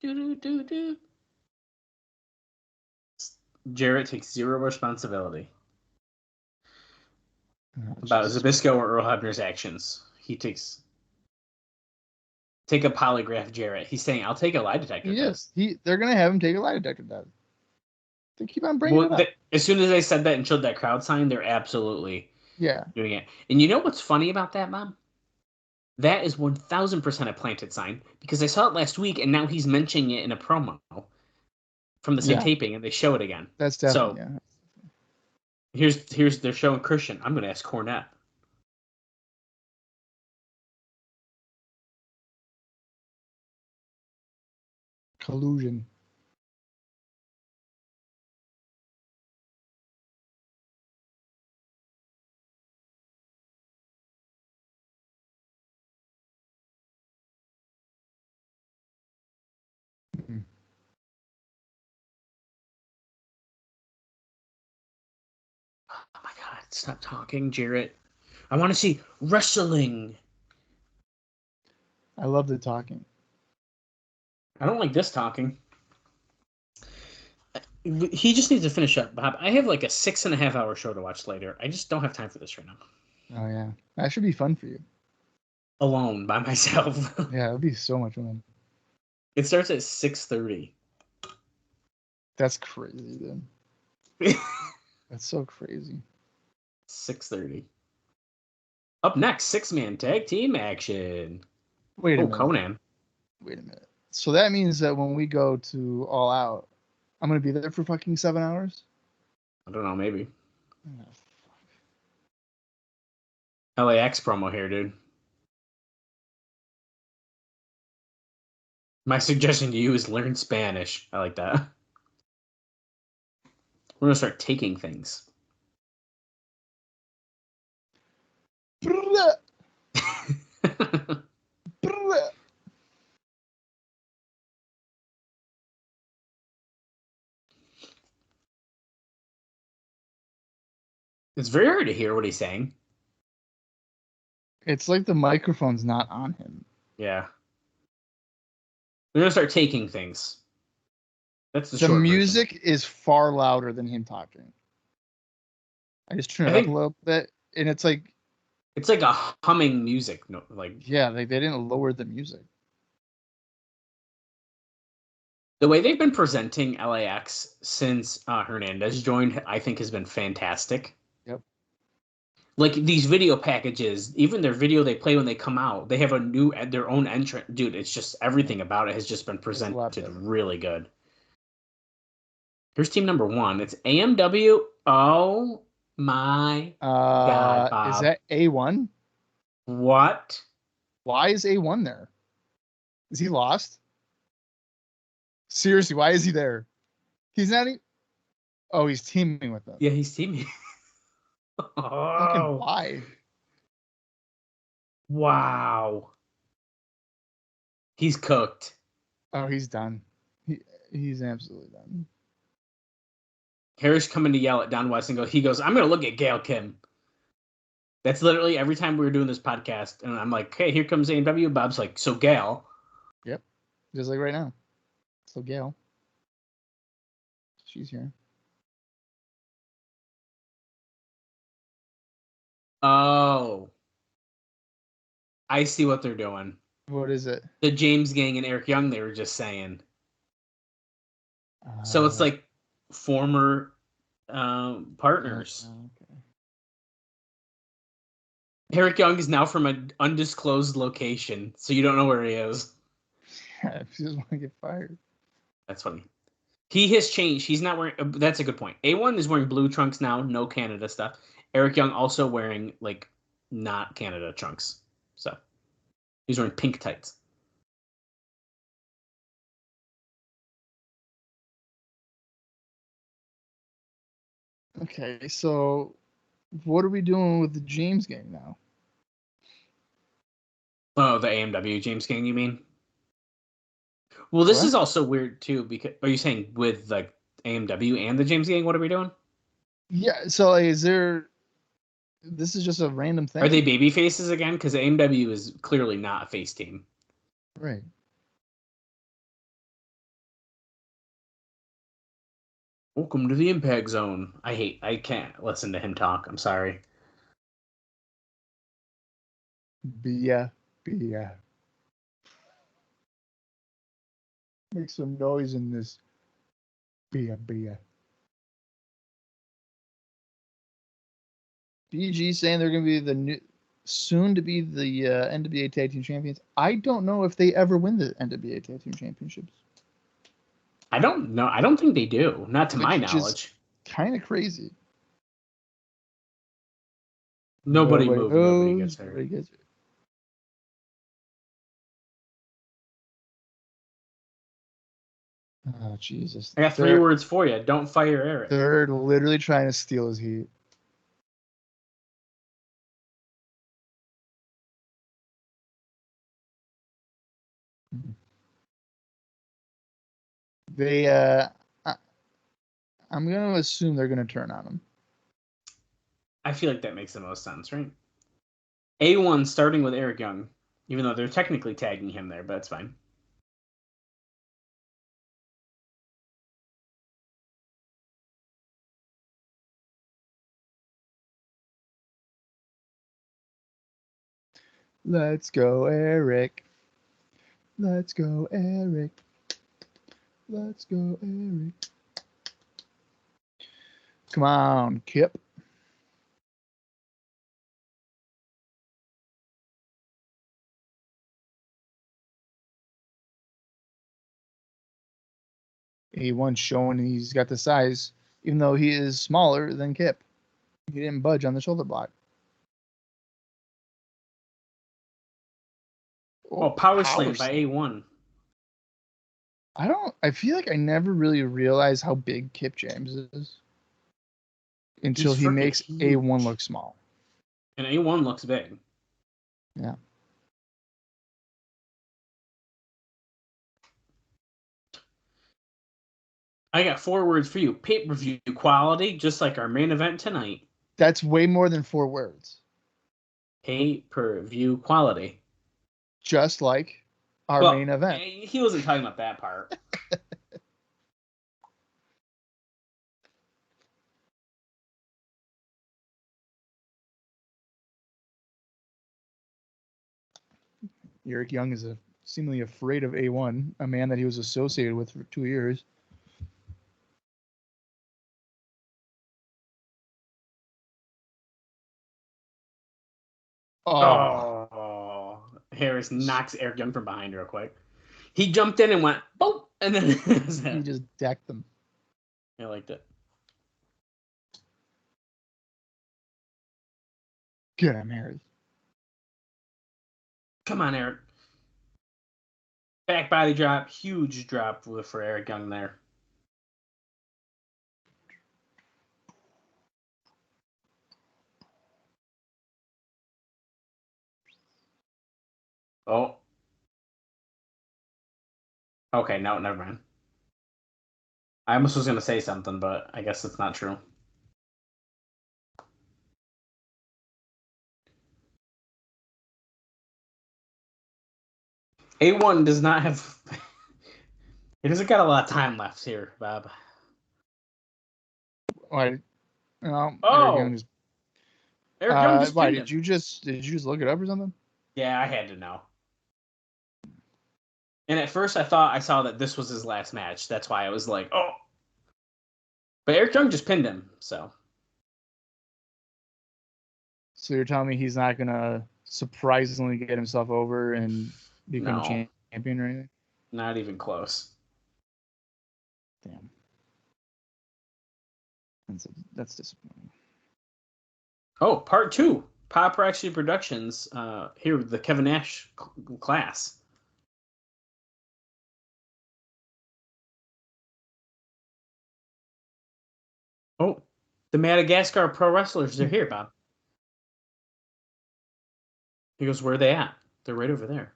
Do. Jarrett takes zero responsibility about Zbyszko or Earl Hebner's actions. He take a polygraph, Jarrett. He's saying, "I'll take a lie detector test." They're gonna have him take a lie detector test. They keep on bringing it up. As soon as they said that and showed that crowd sign, they're absolutely doing it. And you know what's funny about that, Mom? That is 1,000% a planted sign because I saw it last week, and now he's mentioning it in a promo from the same taping, and they show it again. That's definitely Here's they're showing Christian. I'm going to ask Cornette. Collusion. Mm-hmm. Oh my God! Stop talking, Jarrett. I want to see wrestling. I love the talking. I don't like this talking. He just needs to finish up, Bob. I have like a 6.5 hour show to watch later. I just don't have time for this right now. Oh yeah, that should be fun for you. Alone by myself. Yeah, it'd be so much fun. It starts at 6:30. That's crazy, dude. That's so crazy. 6:30. Up next, 6-man tag team action. Wait a minute. Conan. Wait a minute. So that means that when we go to All Out, I'm gonna be there for fucking 7 hours? I don't know, maybe. Oh, LAX promo here, dude. My suggestion to you is learn Spanish. I like that. We're gonna start taking things. It's very hard to hear what he's saying. It's like the microphone's not on him. Yeah. We're gonna start taking things. That's the music version. Is far louder than him talking. I just turned it up a little bit, and it's like a humming music. No, they didn't lower the music. The way they've been presenting LAX since Hernandez joined, I think, has been fantastic. Yep. Like these video packages, even their video they play when they come out, they have their own entrant. Dude, it's just everything about it has just been presented really good. Here's team number 1. It's AMW. Oh my God, Bob. Is that A1? What? Why is A1 there? Is he lost? Seriously, why is he there? He's not even... Oh, he's teaming with them. Yeah, he's teaming. Fucking why? Wow. He's cooked. Oh, he's done. He's absolutely done. Harris coming to yell at Don West and he goes, I'm going to look at Gail Kim. That's literally every time we were doing this podcast. And I'm like, hey, here comes AMW. Bob's like, so Gail. Yep. Just like right now. So Gail. She's here. Oh. I see what they're doing. What is it? The James Gang and Eric Young, they were just saying. So it's like former partners. Okay. Eric Young is now from an undisclosed location, so you don't know where he is. Yeah, if he doesn't want to get fired. That's funny. He has changed. He's not wearing... That's a good point. A1 is wearing blue trunks now, no Canada stuff. Eric Young also wearing, like, not Canada trunks. So, he's wearing pink tights. Okay, so what are we doing with the James gang now? Oh, the AMW James Gang, you mean? Well, this is also weird, too, because... Are you saying with, like, AMW and the James Gang, what are we doing? Yeah, so like, is there... This is just a random thing? Are they baby faces again? Because AMW is clearly not a face team. Right. Welcome to the Impact Zone. I can't listen to him talk. I'm sorry. Bia. Make some noise in this. Bia. BG saying they're going to be the new, soon to be the NWA Tag Team Champions. I don't know if they ever win the NWA Tag Team Championships. I don't know. I don't think they do. Not to my knowledge. Kind of crazy. Nobody moves. Nobody gets hurt. Oh, Jesus. I got 3 words for you. Don't fire Eric. They're literally trying to steal his heat. They, I'm going to assume they're going to turn on him. I feel like that makes the most sense, right? A1 starting with Eric Young, even though they're technically tagging him there, but that's fine. Let's go, Eric. Let's go, Eric. Let's go, Eric. Come on, Kip. A1 showing he's got the size, even though he is smaller than Kip. He didn't budge on the shoulder block. Oh, power slam by A1. I feel like I never really realized how big Kip James is until he makes huge. A1 look small. And A1 looks big. Yeah. I got 4 words for you. Pay-per-view quality, just like our main event tonight. That's way more than 4 words. Pay-per-view quality. Just like our main event. He wasn't talking about that part. Eric Young is seemingly afraid of A1, a man that he was associated with for 2 years. Oh. Harris knocks Eric Young from behind real quick. He jumped in and went, boom, and then he just decked them. I liked it. Get him, Harris. Come on, Eric. Back body drop. Huge drop for Eric Young there. Oh. Okay, no, never mind. I almost was going to say something, but I guess it's not true. A1 does not have... He doesn't got a lot of time left here, Bob. Why? No, oh! Eric Young just why, did you just look it up or something? Yeah, I had to know. And at first I thought I saw that this was his last match. That's why I was like, oh. But Eric Young just pinned him, so. So you're telling me he's not gonna surprisingly get himself over and become a champion or anything? Not even close. Damn. That's disappointing. Oh, part 2. Paparazzi Productions. Here with the Kevin Nash class. Oh, the Madagascar pro wrestlers. They're here, Bob. He goes, where are they at? They're right over there.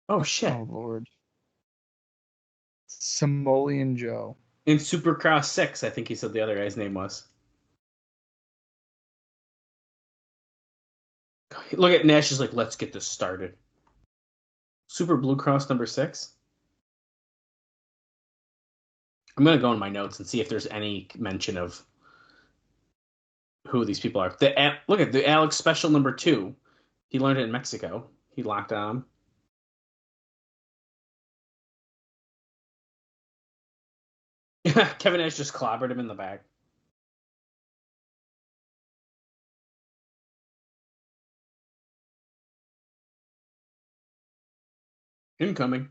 Oh, shit. Oh, Lord. Samoa Joe. In Supercross 6, I think he said the other guy's name was. Look at Nash is like, let's get this started. Super Blue Cross number 6. I'm going to go in my notes and see if there's any mention of who these people are. Look at the Alex Special number 2. He learned it in Mexico. He locked on. Kevin Nash just clobbered him in the back. Incoming.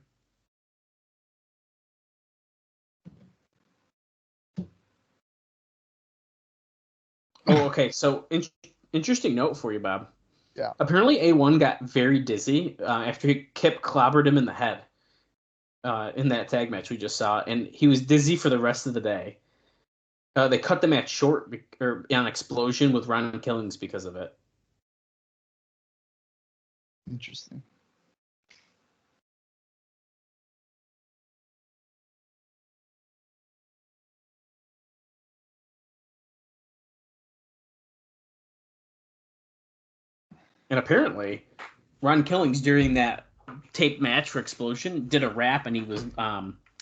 Oh, okay. So, interesting note for you, Bob. Yeah. Apparently, A1 got very dizzy after Kip clobbered him in the head in that tag match we just saw, and he was dizzy for the rest of the day. They cut the match short on Explosion with Ron Killings because of it. Interesting. And apparently, Ron Killings, during that taped match for Explosion, did a rap, and he was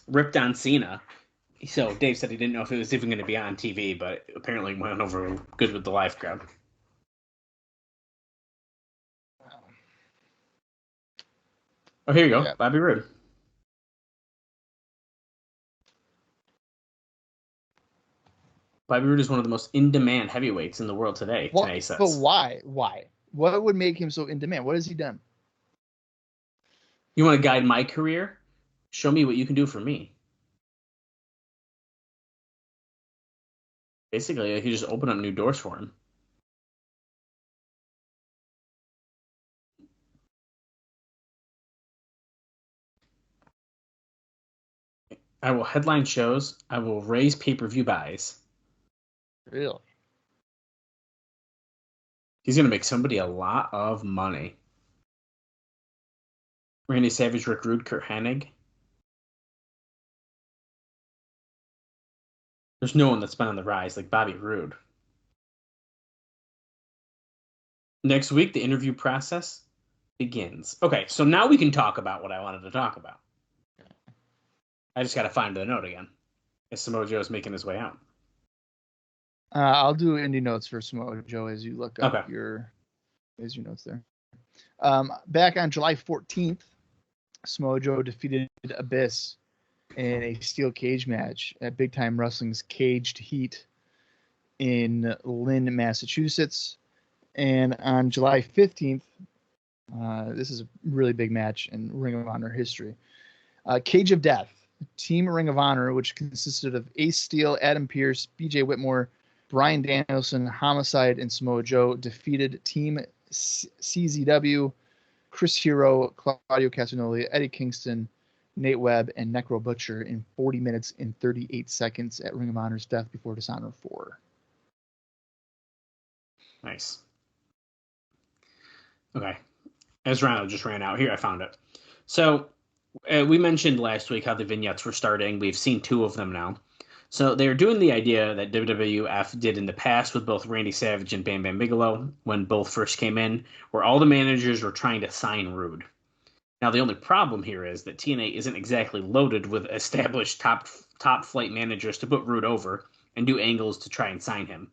ripped on Cena. So Dave said he didn't know if it was even going to be on TV, but apparently went over good with the live crowd. Oh, here you go. Yeah. Bobby Roode. Bobby Roode is one of the most in-demand heavyweights in the world today, TNA says. But why? Why? What would make him so in demand? What has he done? You want to guide my career? Show me what you can do for me. Basically, he just opened up new doors for him. I will headline shows. I will raise pay-per-view buys. Really? He's going to make somebody a lot of money. Randy Savage, Rick Rude, Kurt Hennig. There's no one that's been on the rise like Bobby Roode. Next week, the interview process begins. Okay, so now we can talk about what I wanted to talk about. I just got to find the note again. As Samoa Joe is making his way out. I'll do indie notes for Samoa Joe as you look up your notes there. Back on July 14th, Samoa Joe defeated Abyss in a steel cage match at Big Time Wrestling's Caged Heat in Lynn, Massachusetts. And on July 15th, this is a really big match in Ring of Honor history. Cage of Death, Team Ring of Honor, which consisted of Ace Steel, Adam Pearce, BJ Whitmore, Bryan Danielson, Homicide, and Samoa Joe, defeated Team CZW, Chris Hero, Claudio Castagnoli, Eddie Kingston, Nate Webb, and Necro Butcher in 40 minutes and 38 seconds at Ring of Honor's Death Before Dishonor 4. Nice. Okay. As Rhino just ran out, here I found it. So we mentioned last week how the vignettes were starting. We've seen 2 of them now. So they're doing the idea that WWF did in the past with both Randy Savage and Bam Bam Bigelow when both first came in, where all the managers were trying to sign Roode. Now, the only problem here is that TNA isn't exactly loaded with established top flight managers to put Roode over and do angles to try and sign him.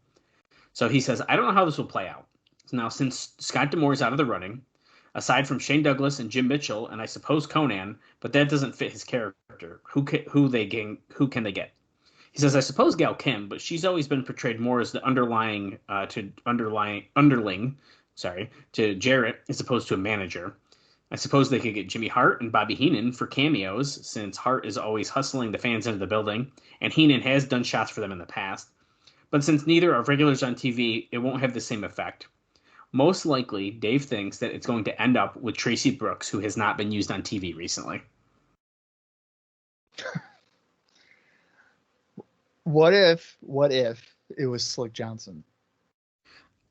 So he says, I don't know how this will play out. Now, since Scott D'Amore's out of the running, aside from Shane Douglas and Jim Mitchell, and I suppose Conan, but that doesn't fit his character. Who can they get? He says, I suppose Gail Kim, but she's always been portrayed more as the underling to Jarrett as opposed to a manager. I suppose they could get Jimmy Hart and Bobby Heenan for cameos, since Hart is always hustling the fans into the building, and Heenan has done shots for them in the past. But since neither are regulars on TV, it won't have the same effect. Most likely, Dave thinks that it's going to end up with Tracy Brooks, who has not been used on TV recently. What if it was Slick Johnson?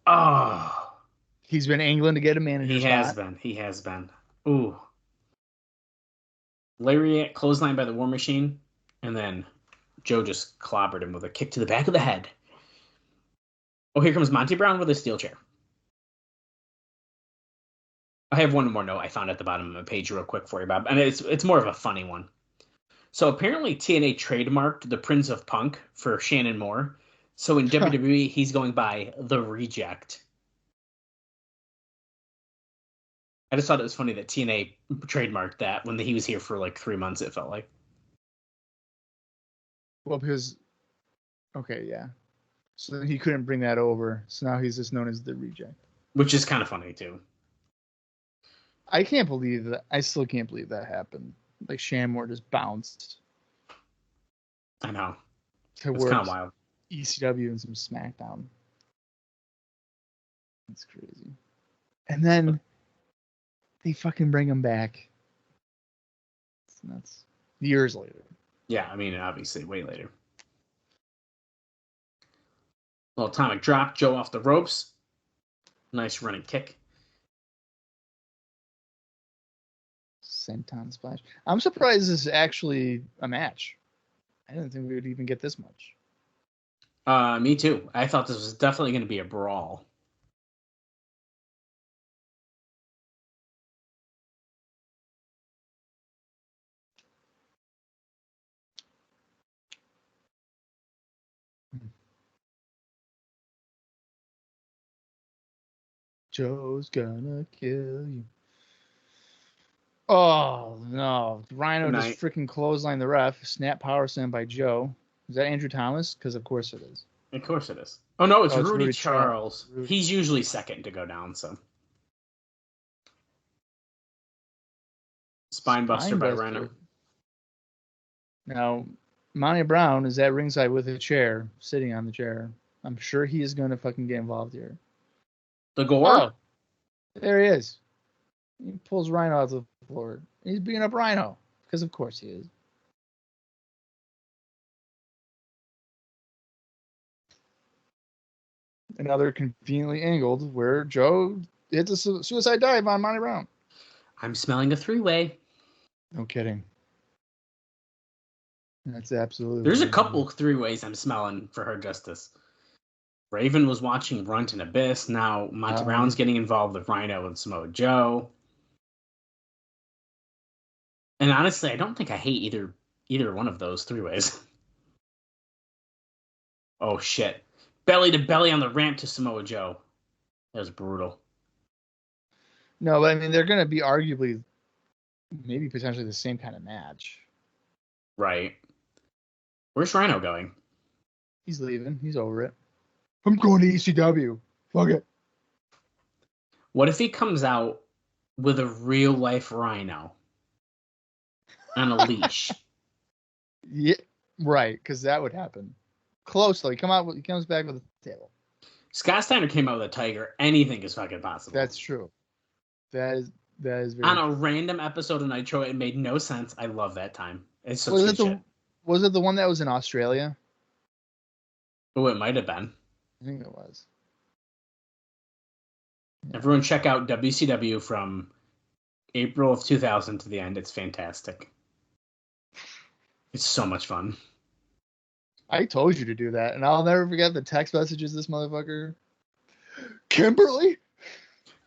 Oh. He's been angling to get a manager He has been. Ooh. Lariat clothesline by the War Machine, and then Joe just clobbered him with a kick to the back of the head. Oh, here comes Monty Brown with a steel chair. I have one more note I found at the bottom of my page real quick for you, Bob, and it's more of a funny one. So apparently TNA trademarked the Prince of Punk for Shannon Moore. So in WWE, he's going by The Reject. I just thought it was funny that TNA trademarked that when he was here for like 3 months, it felt like. Well, because... Okay, yeah. So he couldn't bring that over. So now he's just known as The Reject. Which is kind of funny, too. I can't believe that. I still can't believe that happened. Like, Shannon Moore just bounced. I know. To it's kind of wild. ECW and some SmackDown. That's crazy. And then... they fucking bring him back. It's nuts. Years later. Yeah, I mean, obviously, way later. Little atomic drop, Joe off the ropes. Nice running kick. Senton splash. I'm surprised this is actually a match. I didn't think we would even get this much. Me too. I thought this was definitely going to be a brawl. Joe's gonna kill you. Oh, no. Rhino just freaking clotheslined the ref. Snap power slam by Joe. Is that Andrew Thomas? Because of course it is. Of course it is. Oh, no, it's Rudy Charles. He's usually second to go down, so. Spinebuster by Rhino. Now, Monty Brown is at ringside with a chair, sitting on the chair. I'm sure he is going to fucking get involved here. The Gore? Oh, there he is. He pulls Rhino out of the floor. He's beating up Rhino, because of course he is. Another conveniently angled where Joe hits a suicide dive on Monty Brown. I'm smelling a three-way. No kidding. That's absolutely. There's a couple three-ways I'm smelling for Her Justice. Raven was watching Runt and Abyss. Now Monty Brown's getting involved with Rhino and Samoa Joe. And honestly, I don't think I hate either one of those three-ways. Oh, shit. Belly to belly on the ramp to Samoa Joe. That was brutal. No, but I mean, they're going to be arguably, maybe potentially the same kind of match. Right. Where's Rhino going? He's leaving. He's over it. I'm going to ECW. Fuck it. What if he comes out with a real-life Rhino on a leash? Yeah, right, because that would happen. Close, though. He comes back with a tail. Scott Steiner came out with a tiger. Anything is fucking possible. That's true. That is very on a true. random episode of Nitro. It made no sense. I love that time. It's such good shit. Was it the one that was in Australia? Oh, it might have been. I think it was. Yeah. Everyone check out WCW from April of 2000 to the end. It's fantastic. It's so much fun. I told you to do that, and I'll never forget the text messages this motherfucker. Kimberly?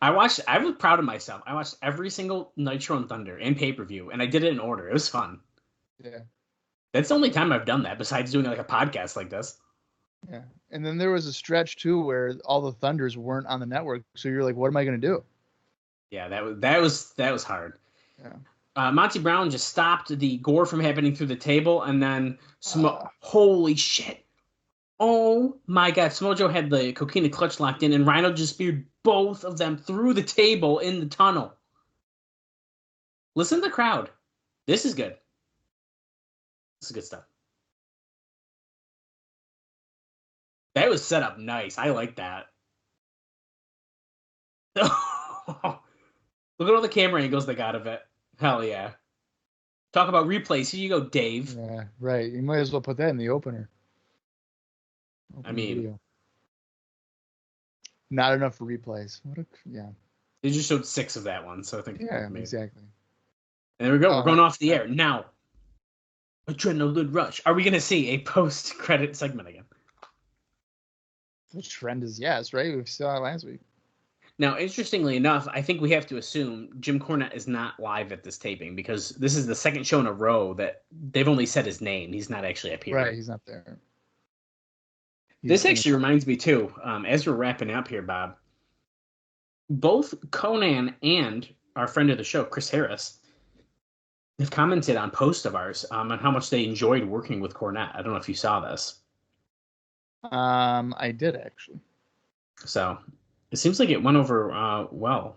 I was proud of myself. I watched every single Nitro and Thunder and pay-per-view, and I did it in order. It was fun. Yeah. That's the only time I've done that, besides doing like a podcast like this. Yeah. And then there was a stretch, too, where all the Thunders weren't on the network, so you're like, what am I going to do? Yeah, that was hard. Yeah. Monty Brown just stopped the gore from happening through the table, and then holy shit. Oh my God. Samoa Joe had the coquina clutch locked in, and Rhino just speared both of them through the table in the tunnel. Listen to the crowd. This is good. This is good stuff. That was set up nice. I like that. Look at all the camera angles they got of it. Hell yeah. Talk about replays. Here you go, Dave. Yeah, right. You might as well put that in the opener. I mean, video. Not enough replays. Yeah. They just showed 6 of that one, so I think. Yeah, exactly. And there we go. We're going off the air now. Adrenaline rush. Are we going to see a post-credit segment again? The trend is yes, right? We saw it last week. Now, interestingly enough, I think we have to assume Jim Cornette is not live at this taping because this is the second show in a row that they've only said his name. He's not actually appearing. Right, he's not there. This actually reminds me, too, as we're wrapping up here, Bob, both Conan and our friend of the show, Chris Harris, have commented on posts of ours on how much they enjoyed working with Cornette. I don't know if you saw this. I did, actually. So it seems like it went over well.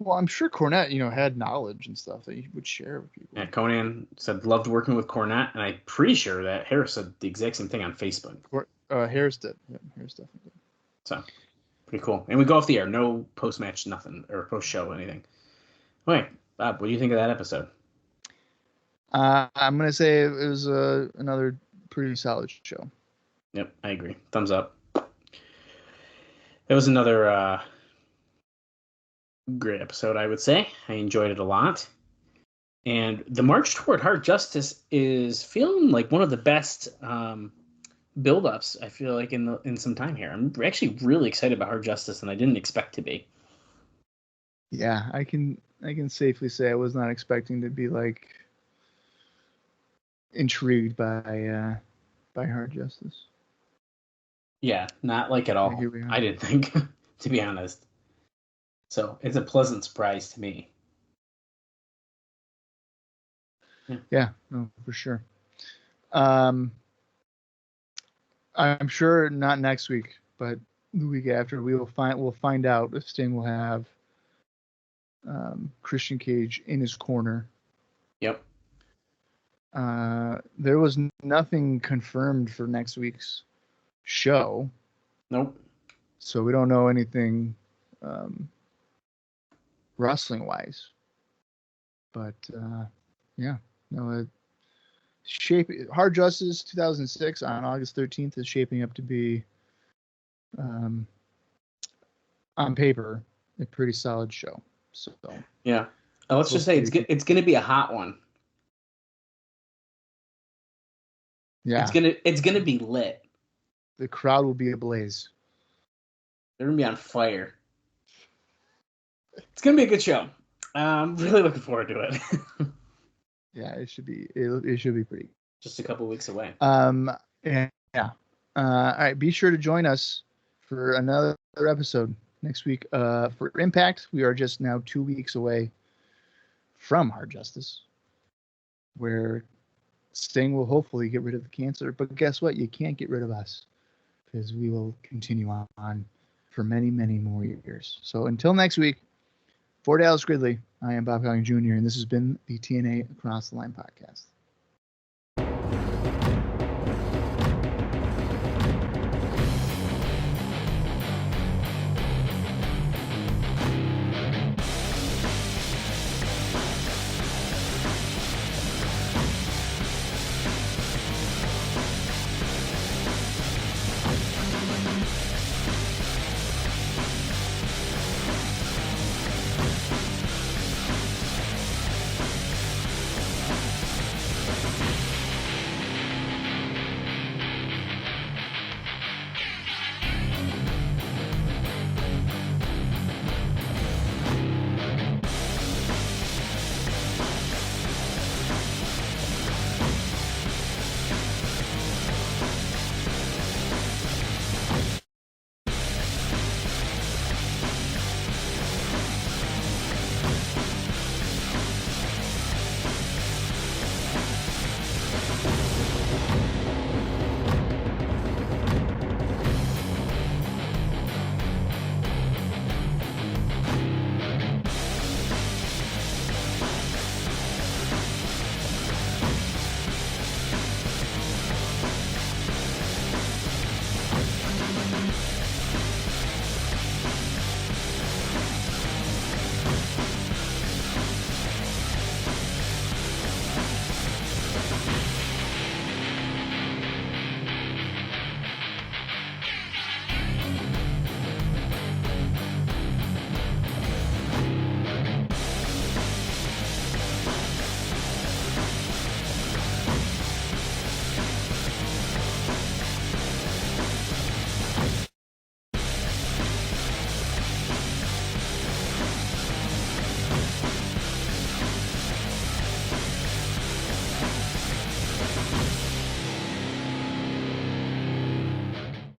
Well, I'm sure Cornette, had knowledge and stuff that he would share with people. Yeah, Conan said loved working with Cornette, and I'm pretty sure that Harris said the exact same thing on Facebook. Harris did. Yeah, Harris definitely did. So, pretty cool. And we go off the air. No post-match, nothing, or post-show, anything. Wait, Bob, what do you think of that episode? I'm going to say it was another pretty solid show. Yep, I agree. Thumbs up. It was another great episode, I would say. I enjoyed it a lot. And the march toward Hard Justice is feeling like one of the best build-ups, I feel like, in some time here. I'm actually really excited about Hard Justice, and I didn't expect to be. Yeah, I can safely say I was not expecting to be intrigued by Hard Justice. Yeah, not at all. I didn't think, to be honest. So it's a pleasant surprise to me. Yeah, no, for sure. I'm sure not next week, but the week after we'll find out if Sting will have Christian Cage in his corner. Yep. There was nothing confirmed for next week's show. Nope. So we don't know anything wrestling wise. But yeah, no. Hard Justice 2006 on August 13th is shaping up to be, on paper, a pretty solid show. So yeah, let's just say it's going to be a hot one. Yeah, it's gonna be lit. The crowd will be ablaze. They're gonna be on fire. It's gonna be a good show. I'm really looking forward to it. Yeah, it should be. It should be pretty. Just a couple weeks away. Yeah. All right. Be sure to join us for another episode next week. For Impact, we are just now 2 weeks away from Hard Justice, where Sting will hopefully get rid of the cancer. But guess what? You can't get rid of us, because we will continue on for many, many more years. So until next week, for Dallas Gridley, I am Bob Colling Jr., and this has been the TNA Across the Line podcast.